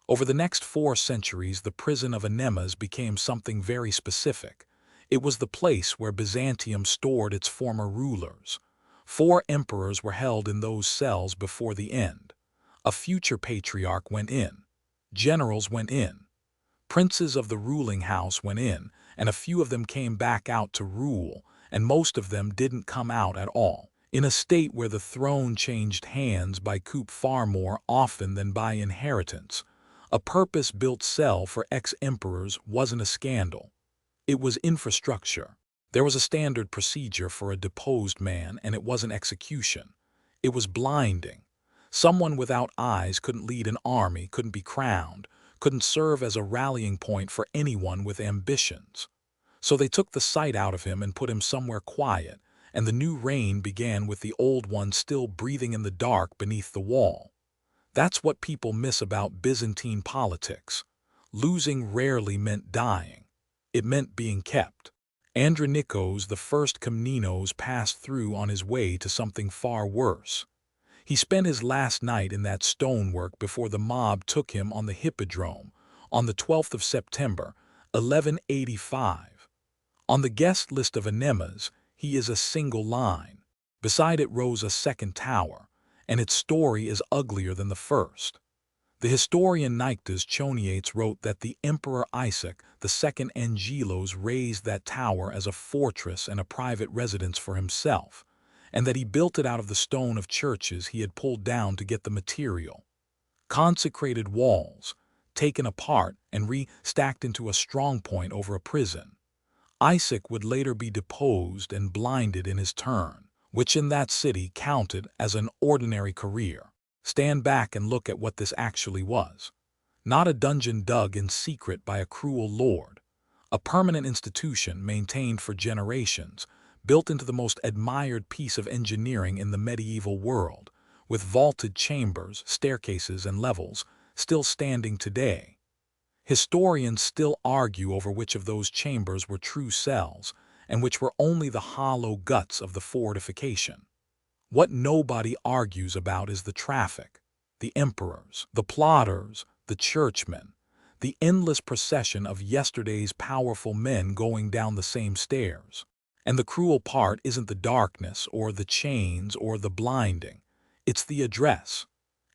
Over the next 4 centuries, the prison of Anemas became something very specific. It was the place where Byzantium stored its former rulers. 4 emperors were held in those cells before the end. A future patriarch went in. Generals went in. Princes of the ruling house went in, and a few of them came back out to rule, and most of them didn't come out at all. In a state where the throne changed hands by coup far more often than by inheritance, a purpose-built cell for ex-emperors wasn't a scandal. It was infrastructure. There was a standard procedure for a deposed man, and it wasn't execution. It was blinding. Someone without eyes couldn't lead an army, couldn't be crowned, couldn't serve as a rallying point for anyone with ambitions. So they took the sight out of him and put him somewhere quiet, and the new reign began with the old one still breathing in the dark beneath the wall. That's what people miss about Byzantine politics. Losing rarely meant dying. It meant being kept. Andronikos the First Komnenos passed through on his way to something far worse. He spent his last night in that stonework before the mob took him on the Hippodrome on the 12th of September, 1185. On the guest list of Anemas, he is a single line. Beside it rose a second tower, and its story is uglier than the first. The historian Nyctas Choniates wrote that the Emperor Isaac II Angelos raised that tower as a fortress and a private residence for himself, and that he built it out of the stone of churches he had pulled down to get the material. Consecrated walls, taken apart and re-stacked into a strongpoint over a prison. Isaac would later be deposed and blinded in his turn, which in that city counted as an ordinary career. Stand back and look at what this actually was. Not a dungeon dug in secret by a cruel lord. A permanent institution maintained for generations, built into the most admired piece of engineering in the medieval world, with vaulted chambers, staircases, and levels, still standing today. Historians still argue over which of those chambers were true cells, and which were only the hollow guts of the fortification. What nobody argues about is the traffic, the emperors, the plotters, the churchmen, the endless procession of yesterday's powerful men going down the same stairs. And the cruel part isn't the darkness or the chains or the blinding. It's the address.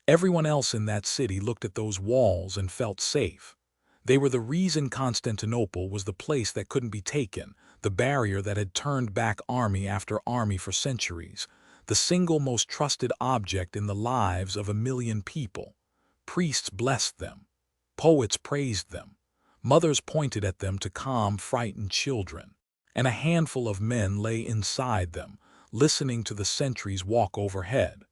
Everyone else in that city looked at those walls and felt safe. They were the reason Constantinople was the place that couldn't be taken, the barrier that had turned back army after army for centuries, the single most trusted object in the lives of 1 million people. Priests blessed them. Poets praised them. Mothers pointed at them to calm frightened children. And a handful of men lay inside them, listening to the sentries walk overhead.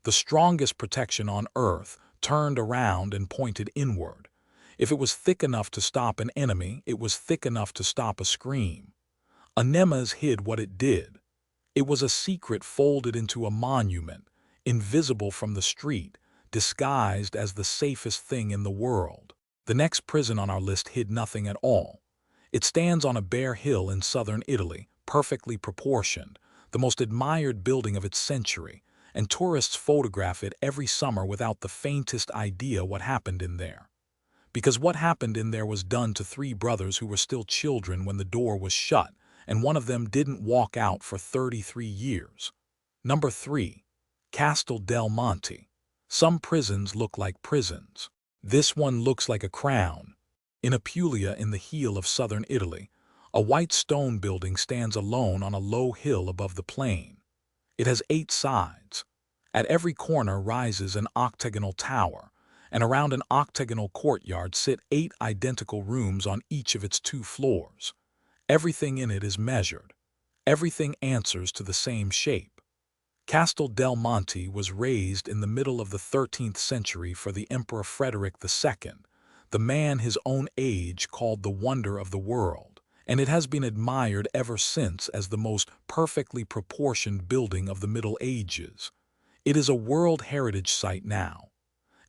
The strongest protection on earth turned around and pointed inward. If it was thick enough to stop an enemy, it was thick enough to stop a scream. Anemas hid what it did. It was a secret folded into a monument, invisible from the street, disguised as the safest thing in the world. The next prison on our list hid nothing at all. It stands on a bare hill in southern Italy, perfectly proportioned, the most admired building of its century, and tourists photograph it every summer without the faintest idea what happened in there. Because what happened in there was done to 3 brothers who were still children when the door was shut, and one of them didn't walk out for 33 years. Number 3. Castel del Monte. Some prisons look like prisons. This one looks like a crown. In Apulia, in the heel of southern Italy, a white stone building stands alone on a low hill above the plain. It has 8 sides. At every corner rises an octagonal tower, and around an octagonal courtyard sit 8 identical rooms on each of its 2 floors. Everything in it is measured. Everything answers to the same shape. Castel del Monte was raised in the middle of the 13th century for the Emperor Frederick the Second, the man his own age called the wonder of the world, and it has been admired ever since as the most perfectly proportioned building of the Middle Ages. It is a World Heritage Site now.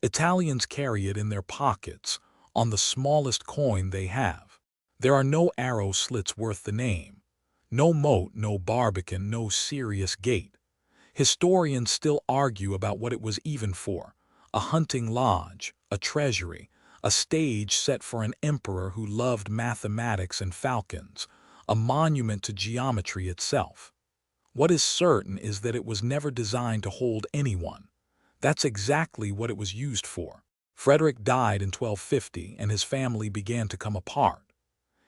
Italians carry it in their pockets, on the smallest coin they have. There are no arrow slits worth the name. No moat, no barbican, no serious gate. Historians still argue about what it was even for: a hunting lodge, a treasury, a stage set for an emperor who loved mathematics and falcons, a monument to geometry itself. What is certain is that it was never designed to hold anyone. That's exactly what it was used for. Frederick died in 1250 and his family began to come apart.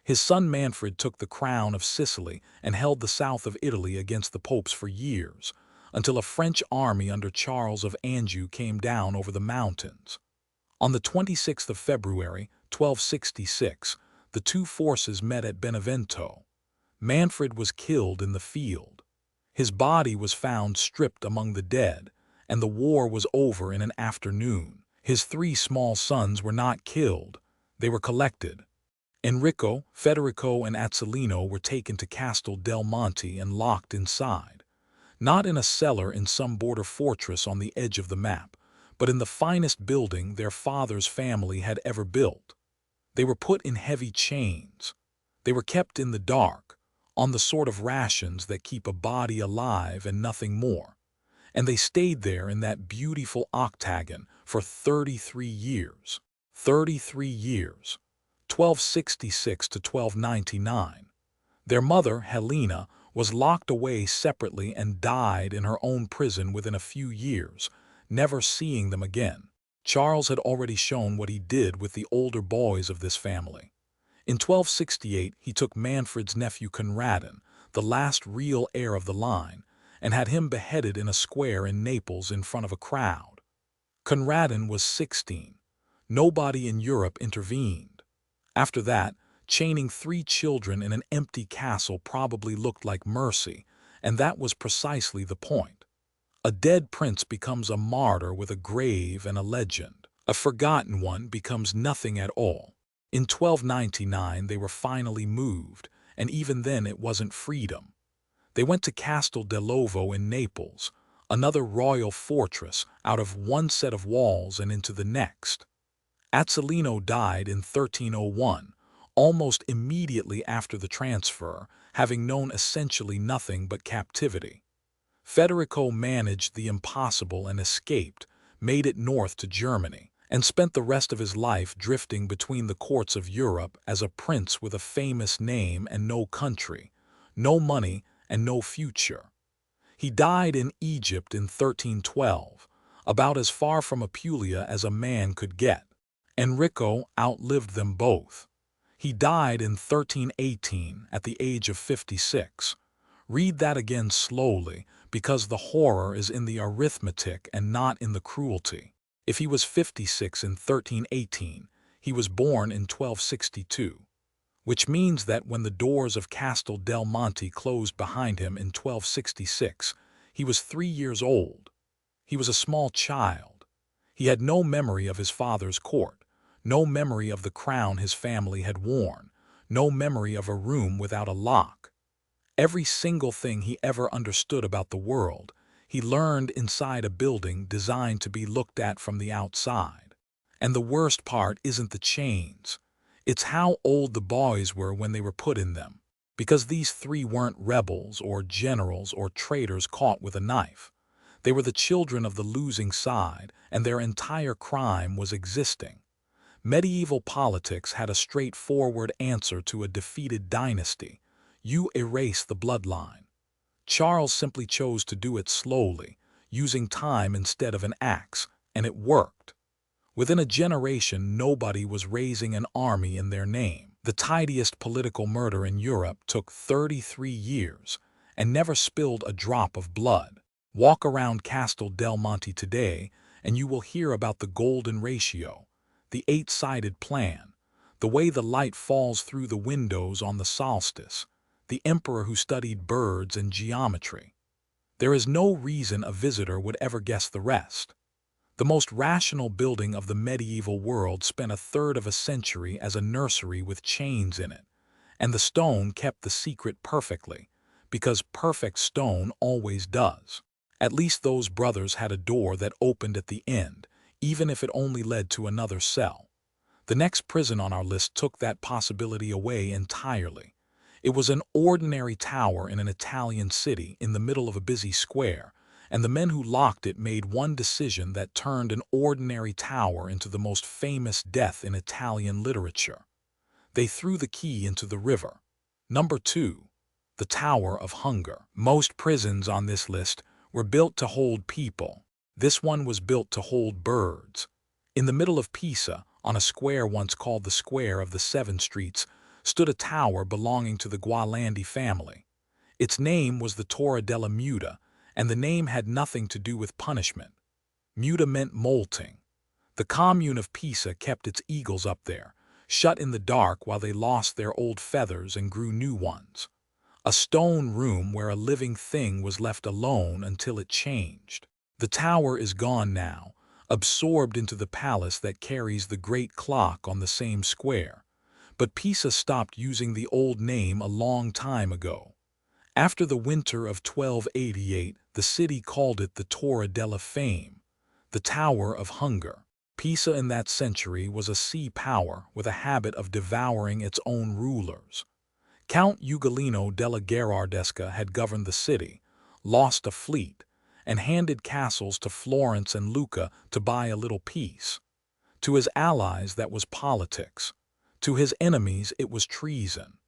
His son Manfred took the crown of Sicily and held the south of Italy against the popes for years, until a French army under Charles of Anjou came down over the mountains. On the 26th of February, 1266, the 2 forces met at Benevento. Manfred was killed in the field. His body was found stripped among the dead, and the war was over in an afternoon. His 3 small sons were not killed. They were collected. Enrico, Federico, and Azzolino were taken to Castel del Monte and locked inside. Not in a cellar in some border fortress on the edge of the map, but in the finest building their father's family had ever built. They were put in heavy chains. They were kept in the dark, on the sort of rations that keep a body alive and nothing more. And they stayed there in that beautiful octagon for 33 years. 33 years. 1266 to 1299. Their mother, Helena, was locked away separately and died in her own prison within a few years, never seeing them again. Charles had already shown what he did with the older boys of this family. In 1268, he took Manfred's nephew Conradin, the last real heir of the line, and had him beheaded in a square in Naples in front of a crowd. Conradin was 16. Nobody in Europe intervened. After that, chaining 3 children in an empty castle probably looked like mercy, and that was precisely the point. A dead prince becomes a martyr with a grave and a legend. A forgotten one becomes nothing at all. In 1299 they were finally moved, and even then it wasn't freedom. They went to Castel dell'Ovo in Naples, another royal fortress, out of one set of walls and into the next. Azzolino died in 1301, almost immediately after the transfer, having known essentially nothing but captivity. Federico managed the impossible and escaped, made it north to Germany, and spent the rest of his life drifting between the courts of Europe as a prince with a famous name and no country, no money and no future. He died in Egypt in 1312, about as far from Apulia as a man could get. Enrico outlived them both. He died in 1318 at the age of 56. Read that again slowly, because the horror is in the arithmetic and not in the cruelty. If he was 56 in 1318, he was born in 1262, which means that when the doors of Castel del Monte closed behind him in 1266, he was 3 years old. He was a small child. He had no memory of his father's court, no memory of the crown his family had worn, no memory of a room without a lock. Every single thing he ever understood about the world, he learned inside a building designed to be looked at from the outside. And the worst part isn't the chains. It's how old the boys were when they were put in them. Because these 3 weren't rebels or generals or traitors caught with a knife. They were the children of the losing side, and their entire crime was existing. Medieval politics had a straightforward answer to a defeated dynasty: you erase the bloodline. Charles simply chose to do it slowly, using time instead of an axe, and it worked. Within a generation, nobody was raising an army in their name. The tidiest political murder in Europe took 33 years and never spilled a drop of blood. Walk around Castel del Monte today, and you will hear about the golden ratio, the eight-sided plan, the way the light falls through the windows on the solstice, the emperor who studied birds and geometry. There is no reason a visitor would ever guess the rest. The most rational building of the medieval world spent a third of a century as a nursery with chains in it, and the stone kept the secret perfectly, because perfect stone always does. At least those brothers had a door that opened at the end, even if it only led to another cell. The next prison on our list took that possibility away entirely. It was an ordinary tower in an Italian city in the middle of a busy square, and the men who locked it made one decision that turned an ordinary tower into the most famous death in Italian literature. They threw the key into the river. Number 2. The Tower of Hunger. Most prisons on this list were built to hold people. This one was built to hold birds. In the middle of Pisa, on a square once called the Square of the Seven Streets, stood a tower belonging to the Gualandi family. Its name was the Torre della Muta, and the name had nothing to do with punishment. Muta meant molting. The commune of Pisa kept its eagles up there, shut in the dark while they lost their old feathers and grew new ones. A stone room where a living thing was left alone until it changed. The tower is gone now, absorbed into the palace that carries the great clock on the same square. But Pisa stopped using the old name a long time ago. After the winter of 1288, the city called it the Torre della Fame, the Tower of Hunger. Pisa in that century was a sea power with a habit of devouring its own rulers. Count Ugolino della Gherardesca had governed the city, lost a fleet, and handed castles to Florence and Lucca to buy a little peace. To his allies, that was politics. To his enemies, it was treason.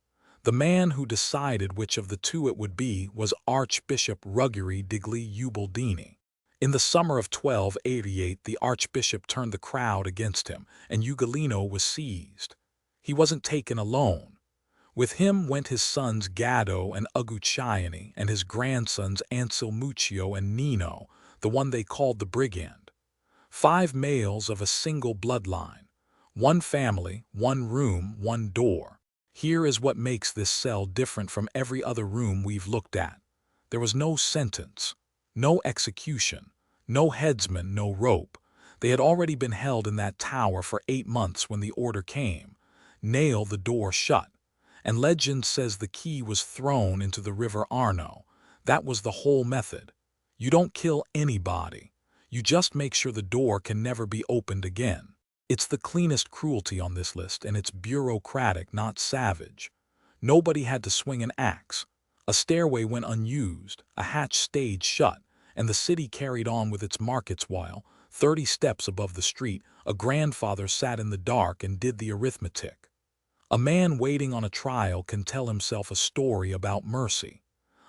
The man who decided which of the two it would be was Archbishop Ruggeri degli Ubaldini. In the summer of 1288, the archbishop turned the crowd against him, and Ugolino was seized. He wasn't taken alone. With him went his sons Gaddo and Uguccione, and his grandsons Anselmuccio and Nino, the one they called the Brigand. 5 males of a single bloodline. One family, one room, one door. Here is what makes this cell different from every other room we've looked at. There was no sentence, no execution, no headsman, no rope. They had already been held in that tower for 8 months when the order came. Nail the door shut. And legend says the key was thrown into the river Arno. That was the whole method. You don't kill anybody. You just make sure the door can never be opened again. It's the cleanest cruelty on this list, and it's bureaucratic, not savage. Nobody had to swing an axe. A stairway went unused, a hatch stayed shut, and the city carried on with its markets while, 30 steps above the street, a grandfather sat in the dark and did the arithmetic. A man waiting on a trial can tell himself a story about mercy.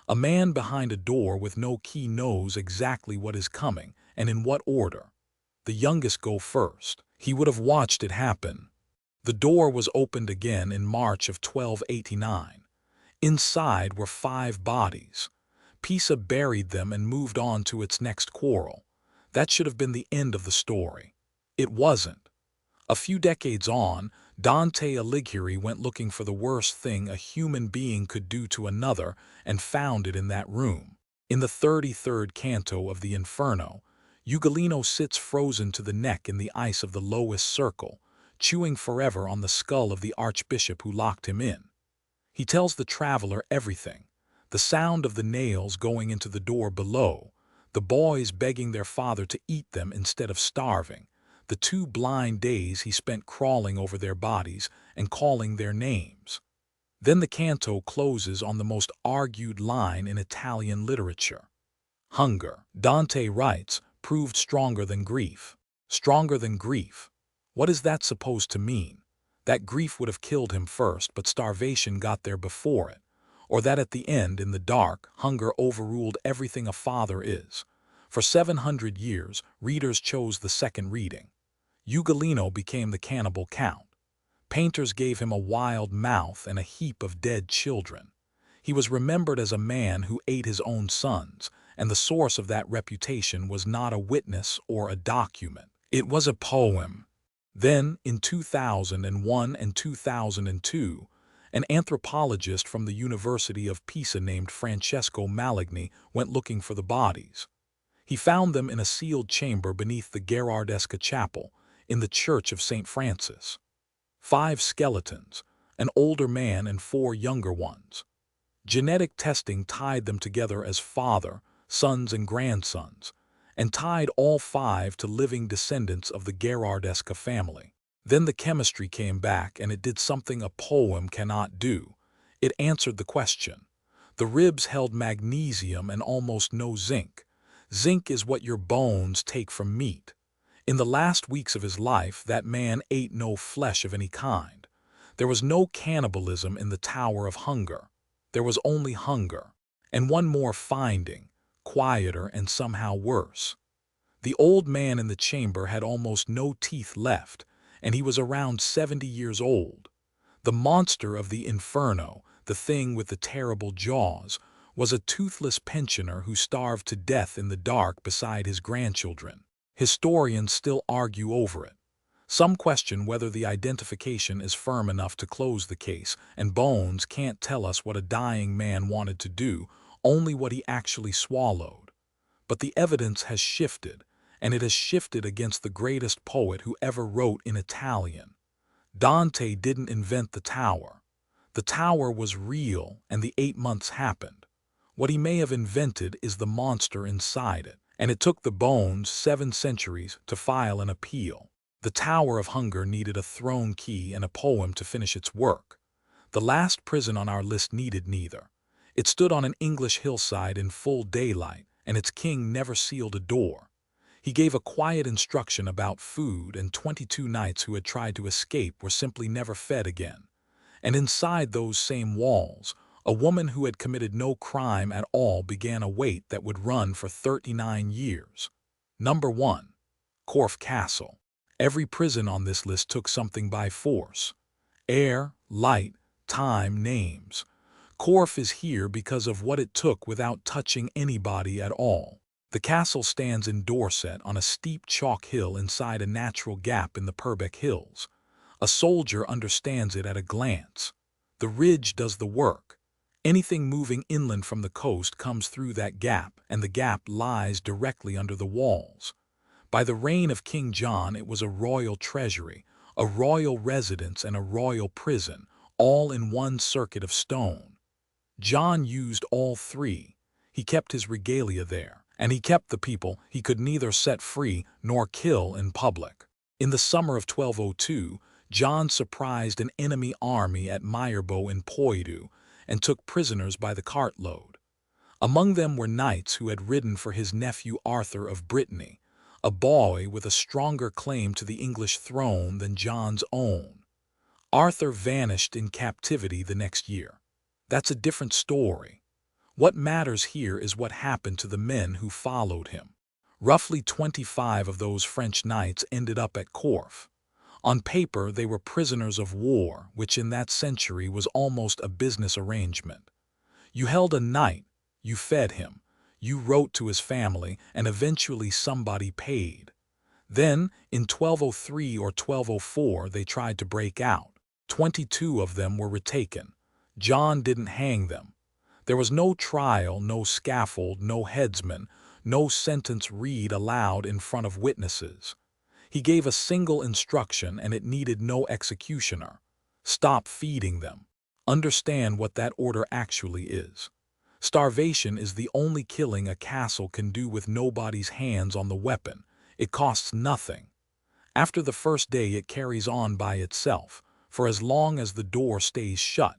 A man behind a door with no key knows exactly what is coming and in what order. The youngest go first. He would have watched it happen. The door was opened again in March of 1289. Inside were 5 bodies. Pisa buried them and moved on to its next quarrel. That should have been the end of the story. It wasn't. A few decades on, Dante Alighieri went looking for the worst thing a human being could do to another and found it in that room. In the 33rd canto of the Inferno, Ugolino sits frozen to the neck in the ice of the lowest circle, chewing forever on the skull of the archbishop who locked him in. He tells the traveler everything, the sound of the nails going into the door below, the boys begging their father to eat them instead of starving, the 2 blind days he spent crawling over their bodies and calling their names. Then the canto closes on the most argued line in Italian literature. Hunger, Dante writes, proved stronger than grief. Stronger than grief. What is that supposed to mean? That grief would have killed him first, but starvation got there before it. Or that at the end, in the dark, hunger overruled everything a father is. For 700 years, readers chose the second reading. Ugolino became the cannibal count. Painters gave him a wild mouth and a heap of dead children. He was remembered as a man who ate his own sons, and the source of that reputation was not a witness or a document. It was a poem. Then, in 2001 and 2002, an anthropologist from the University of Pisa named Francesco Malagni went looking for the bodies. He found them in a sealed chamber beneath the Gherardesca chapel in the Church of St. Francis. 5 skeletons, an older man and 4 younger ones. Genetic testing tied them together as father, sons and grandsons, and tied all 5 to living descendants of the Gherardesca family. Then the chemistry came back, and it did something a poem cannot do. It answered the question. The ribs held magnesium and almost no zinc. Zinc is what your bones take from meat. In the last weeks of his life, that man ate no flesh of any kind. There was no cannibalism in the Tower of Hunger. There was only hunger. And one more finding, quieter and somehow worse. The old man in the chamber had almost no teeth left, and he was around 70 years old. The monster of the Inferno, the thing with the terrible jaws, was a toothless pensioner who starved to death in the dark beside his grandchildren. Historians still argue over it. Some question whether the identification is firm enough to close the case, and bones can't tell us what a dying man wanted to do, only what he actually swallowed. But the evidence has shifted, and it has shifted against the greatest poet who ever wrote in Italian. Dante didn't invent the tower. The tower was real, and the 8 months happened. What he may have invented is the monster inside it, and it took the bones 7 centuries to file an appeal. The Tower of Hunger needed a throne key and a poem to finish its work. The last prison on our list needed neither. It stood on an English hillside in full daylight, and its king never sealed a door. He gave a quiet instruction about food, and 22 knights who had tried to escape were simply never fed again. And inside those same walls, a woman who had committed no crime at all began a wait that would run for 39 years. Number 1. Corfe Castle. Every prison on this list took something by force. Air, light, time, names. Corfe is here because of what it took without touching anybody at all. The castle stands in Dorset on a steep chalk hill inside a natural gap in the Purbeck Hills. A soldier understands it at a glance. The ridge does the work. Anything moving inland from the coast comes through that gap, and the gap lies directly under the walls. By the reign of King John, it was a royal treasury, a royal residence, and a royal prison, all in one circuit of stone. John used all 3. He kept his regalia there, and he kept the people he could neither set free nor kill in public. In the summer of 1202, John surprised an enemy army at Meyerbow in Poitou and took prisoners by the cartload. Among them were knights who had ridden for his nephew Arthur of Brittany, a boy with a stronger claim to the English throne than John's own. Arthur vanished in captivity the next year. That's a different story. What matters here is what happened to the men who followed him. Roughly 25 of those French knights ended up at Corfe. On paper, they were prisoners of war, which in that century was almost a business arrangement. You held a knight, you fed him, you wrote to his family, and eventually somebody paid. Then, in 1203 or 1204, they tried to break out. 22 of them were retaken. John didn't hang them. There was no trial, no scaffold, no headsman, no sentence read aloud in front of witnesses. He gave a single instruction, and it needed no executioner. Stop feeding them. Understand what that order actually is. Starvation is the only killing a castle can do with nobody's hands on the weapon. It costs nothing. After the first day, it carries on by itself, for as long as the door stays shut.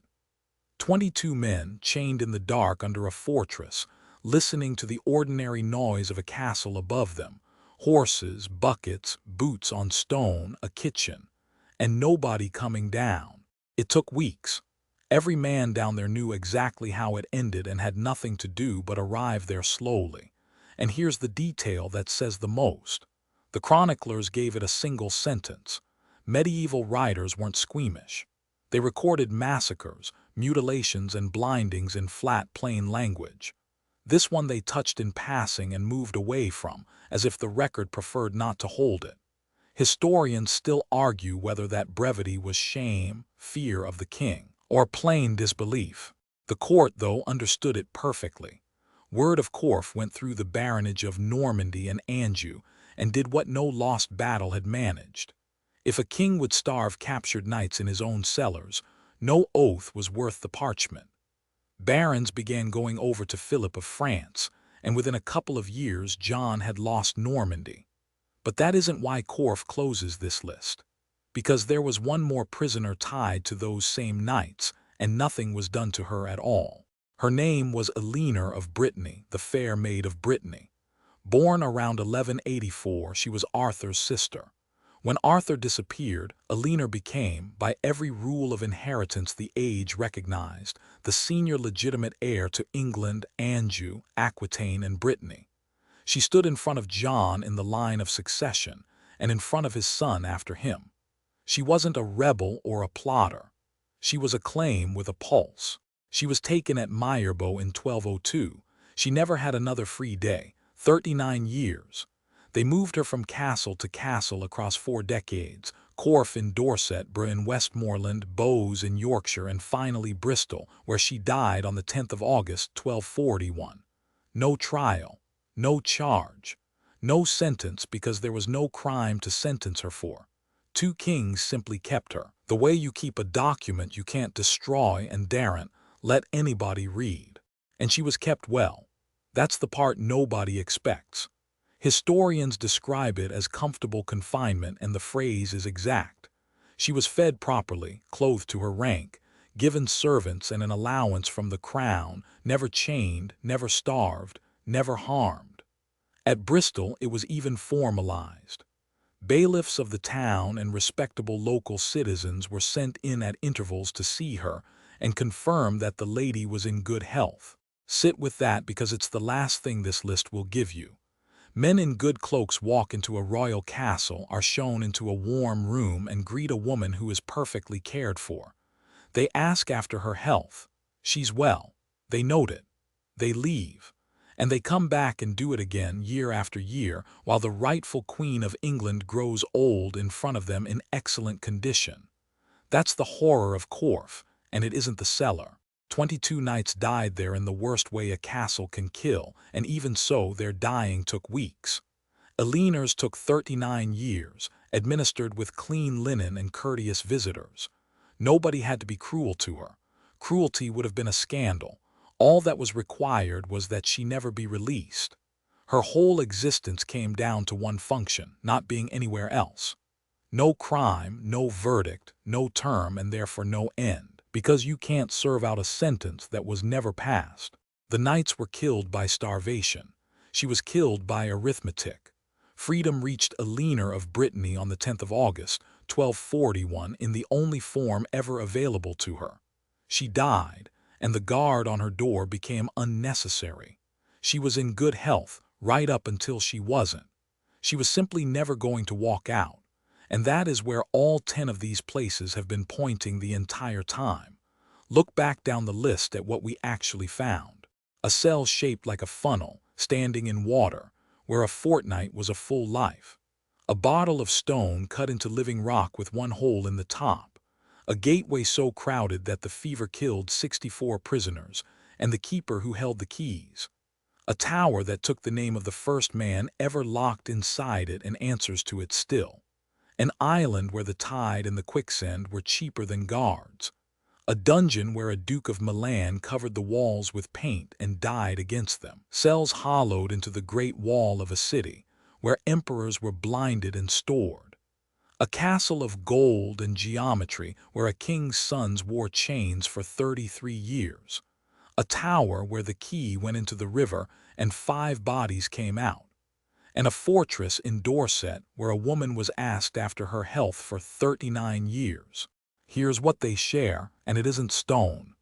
22 men chained in the dark under a fortress, listening to the ordinary noise of a castle above them. Horses, buckets, boots on stone, a kitchen, and nobody coming down. It took weeks. Every man down there knew exactly how it ended and had nothing to do but arrive there slowly. And here's the detail that says the most. The chroniclers gave it a single sentence. Medieval writers weren't squeamish. They recorded massacres, mutilations, and blindings in flat, plain language. This one they touched in passing and moved away from, as if the record preferred not to hold it. Historians still argue whether that brevity was shame, fear of the king, or plain disbelief. The court, though, understood it perfectly. Word of Corfe went through the baronage of Normandy and Anjou and did what no lost battle had managed. If a king would starve captured knights in his own cellars, no oath was worth the parchment. Barons began going over to Philip of France, and within a couple of years John had lost Normandy. But that isn't why Corfe closes this list. Because there was one more prisoner tied to those same knights, and nothing was done to her at all. Her name was Eleanor of Brittany, the fair maid of Brittany. Born around 1184, she was Arthur's sister. When Arthur disappeared, Eleanor became, by every rule of inheritance the age recognized, the senior legitimate heir to England, Anjou, Aquitaine, and Brittany. She stood in front of John in the line of succession, and in front of his son after him. She wasn't a rebel or a plotter. She was a claim with a pulse. She was taken at Meyerbow in 1202. She never had another free day, 39 years. They moved her from castle to castle across 4 decades, Corfe in Dorset, Bray in Westmoreland, Bowes in Yorkshire, and finally Bristol, where she died on the 10th of August, 1241. No trial, no charge, no sentence because there was no crime to sentence her for. 2 kings simply kept her, the way you keep a document you can't destroy and daren't let anybody read. And she was kept well. That's the part nobody expects. Historians describe it as comfortable confinement, and the phrase is exact. She was fed properly, clothed to her rank, given servants and an allowance from the crown, never chained, never starved, never harmed. At Bristol it was even formalized. Bailiffs of the town and respectable local citizens were sent in at intervals to see her and confirm that the lady was in good health. Sit with that because it's the last thing this list will give you. Men in good cloaks walk into a royal castle, are shown into a warm room, and greet a woman who is perfectly cared for. They ask after her health. She's well. They note it. They leave. And they come back and do it again year after year, while the rightful Queen of England grows old in front of them in excellent condition. That's the horror of Corfe, and it isn't the cellar. 22 knights died there in the worst way a castle can kill, and even so their dying took weeks. Eleanor's took 39 years, administered with clean linen and courteous visitors. Nobody had to be cruel to her. Cruelty would have been a scandal. All that was required was that she never be released. Her whole existence came down to one function, not being anywhere else. No crime, no verdict, no term, and therefore no end. Because you can't serve out a sentence that was never passed. The knights were killed by starvation. She was killed by arithmetic. Freedom reached Eleanor of Brittany on the 10th of August, 1241, in the only form ever available to her. She died, and the guard on her door became unnecessary. She was in good health right up until she wasn't. She was simply never going to walk out. And that is where all 10 of these places have been pointing the entire time. Look back down the list at what we actually found. A cell shaped like a funnel, standing in water, where a fortnight was a full life. A bottle of stone cut into living rock with one hole in the top. A gateway so crowded that the fever killed 64 prisoners, and the keeper who held the keys. A tower that took the name of the first man ever locked inside it and answers to it still. An island where the tide and the quicksand were cheaper than guards. A dungeon where a Duke of Milan covered the walls with paint and died against them. Cells hollowed into the great wall of a city, where emperors were blinded and stored. A castle of gold and geometry where a king's sons wore chains for 33 years. A tower where the key went into the river and 5 bodies came out. And a fortress in Dorset where a woman was asked after her health for 39 years. Here's what they share, and it isn't stone.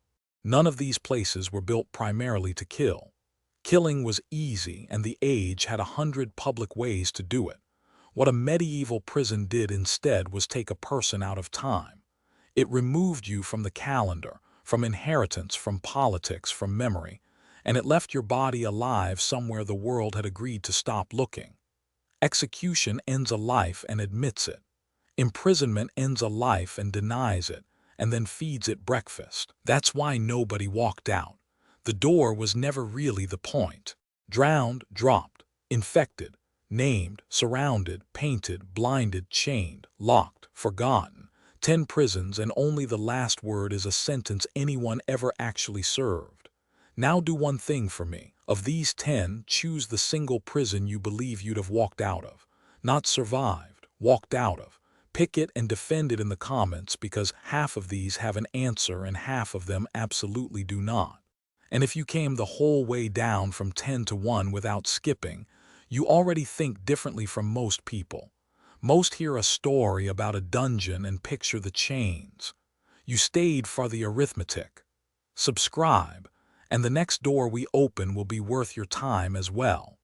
None of these places were built primarily to kill. Killing was easy, and the age had 100 public ways to do it. What a medieval prison did instead was take a person out of time. It removed you from the calendar, from inheritance, from politics, from memory, and it left your body alive somewhere the world had agreed to stop looking. Execution ends a life and admits it. Imprisonment ends a life and denies it, and then feeds it breakfast. That's why nobody walked out. The door was never really the point. Drowned, dropped, infected, named, surrounded, painted, blinded, chained, locked, forgotten. 10 prisons, and only the last word is a sentence anyone ever actually served. Now do one thing for me. Of these 10, choose the single prison you believe you'd have walked out of. Not survived, walked out of. Pick it and defend it in the comments, because half of these have an answer and half of them absolutely do not. And if you came the whole way down from 10 to 1 without skipping, you already think differently from most people. Most hear a story about a dungeon and picture the chains. You stayed for the arithmetic. Subscribe, and the next door we open will be worth your time as well.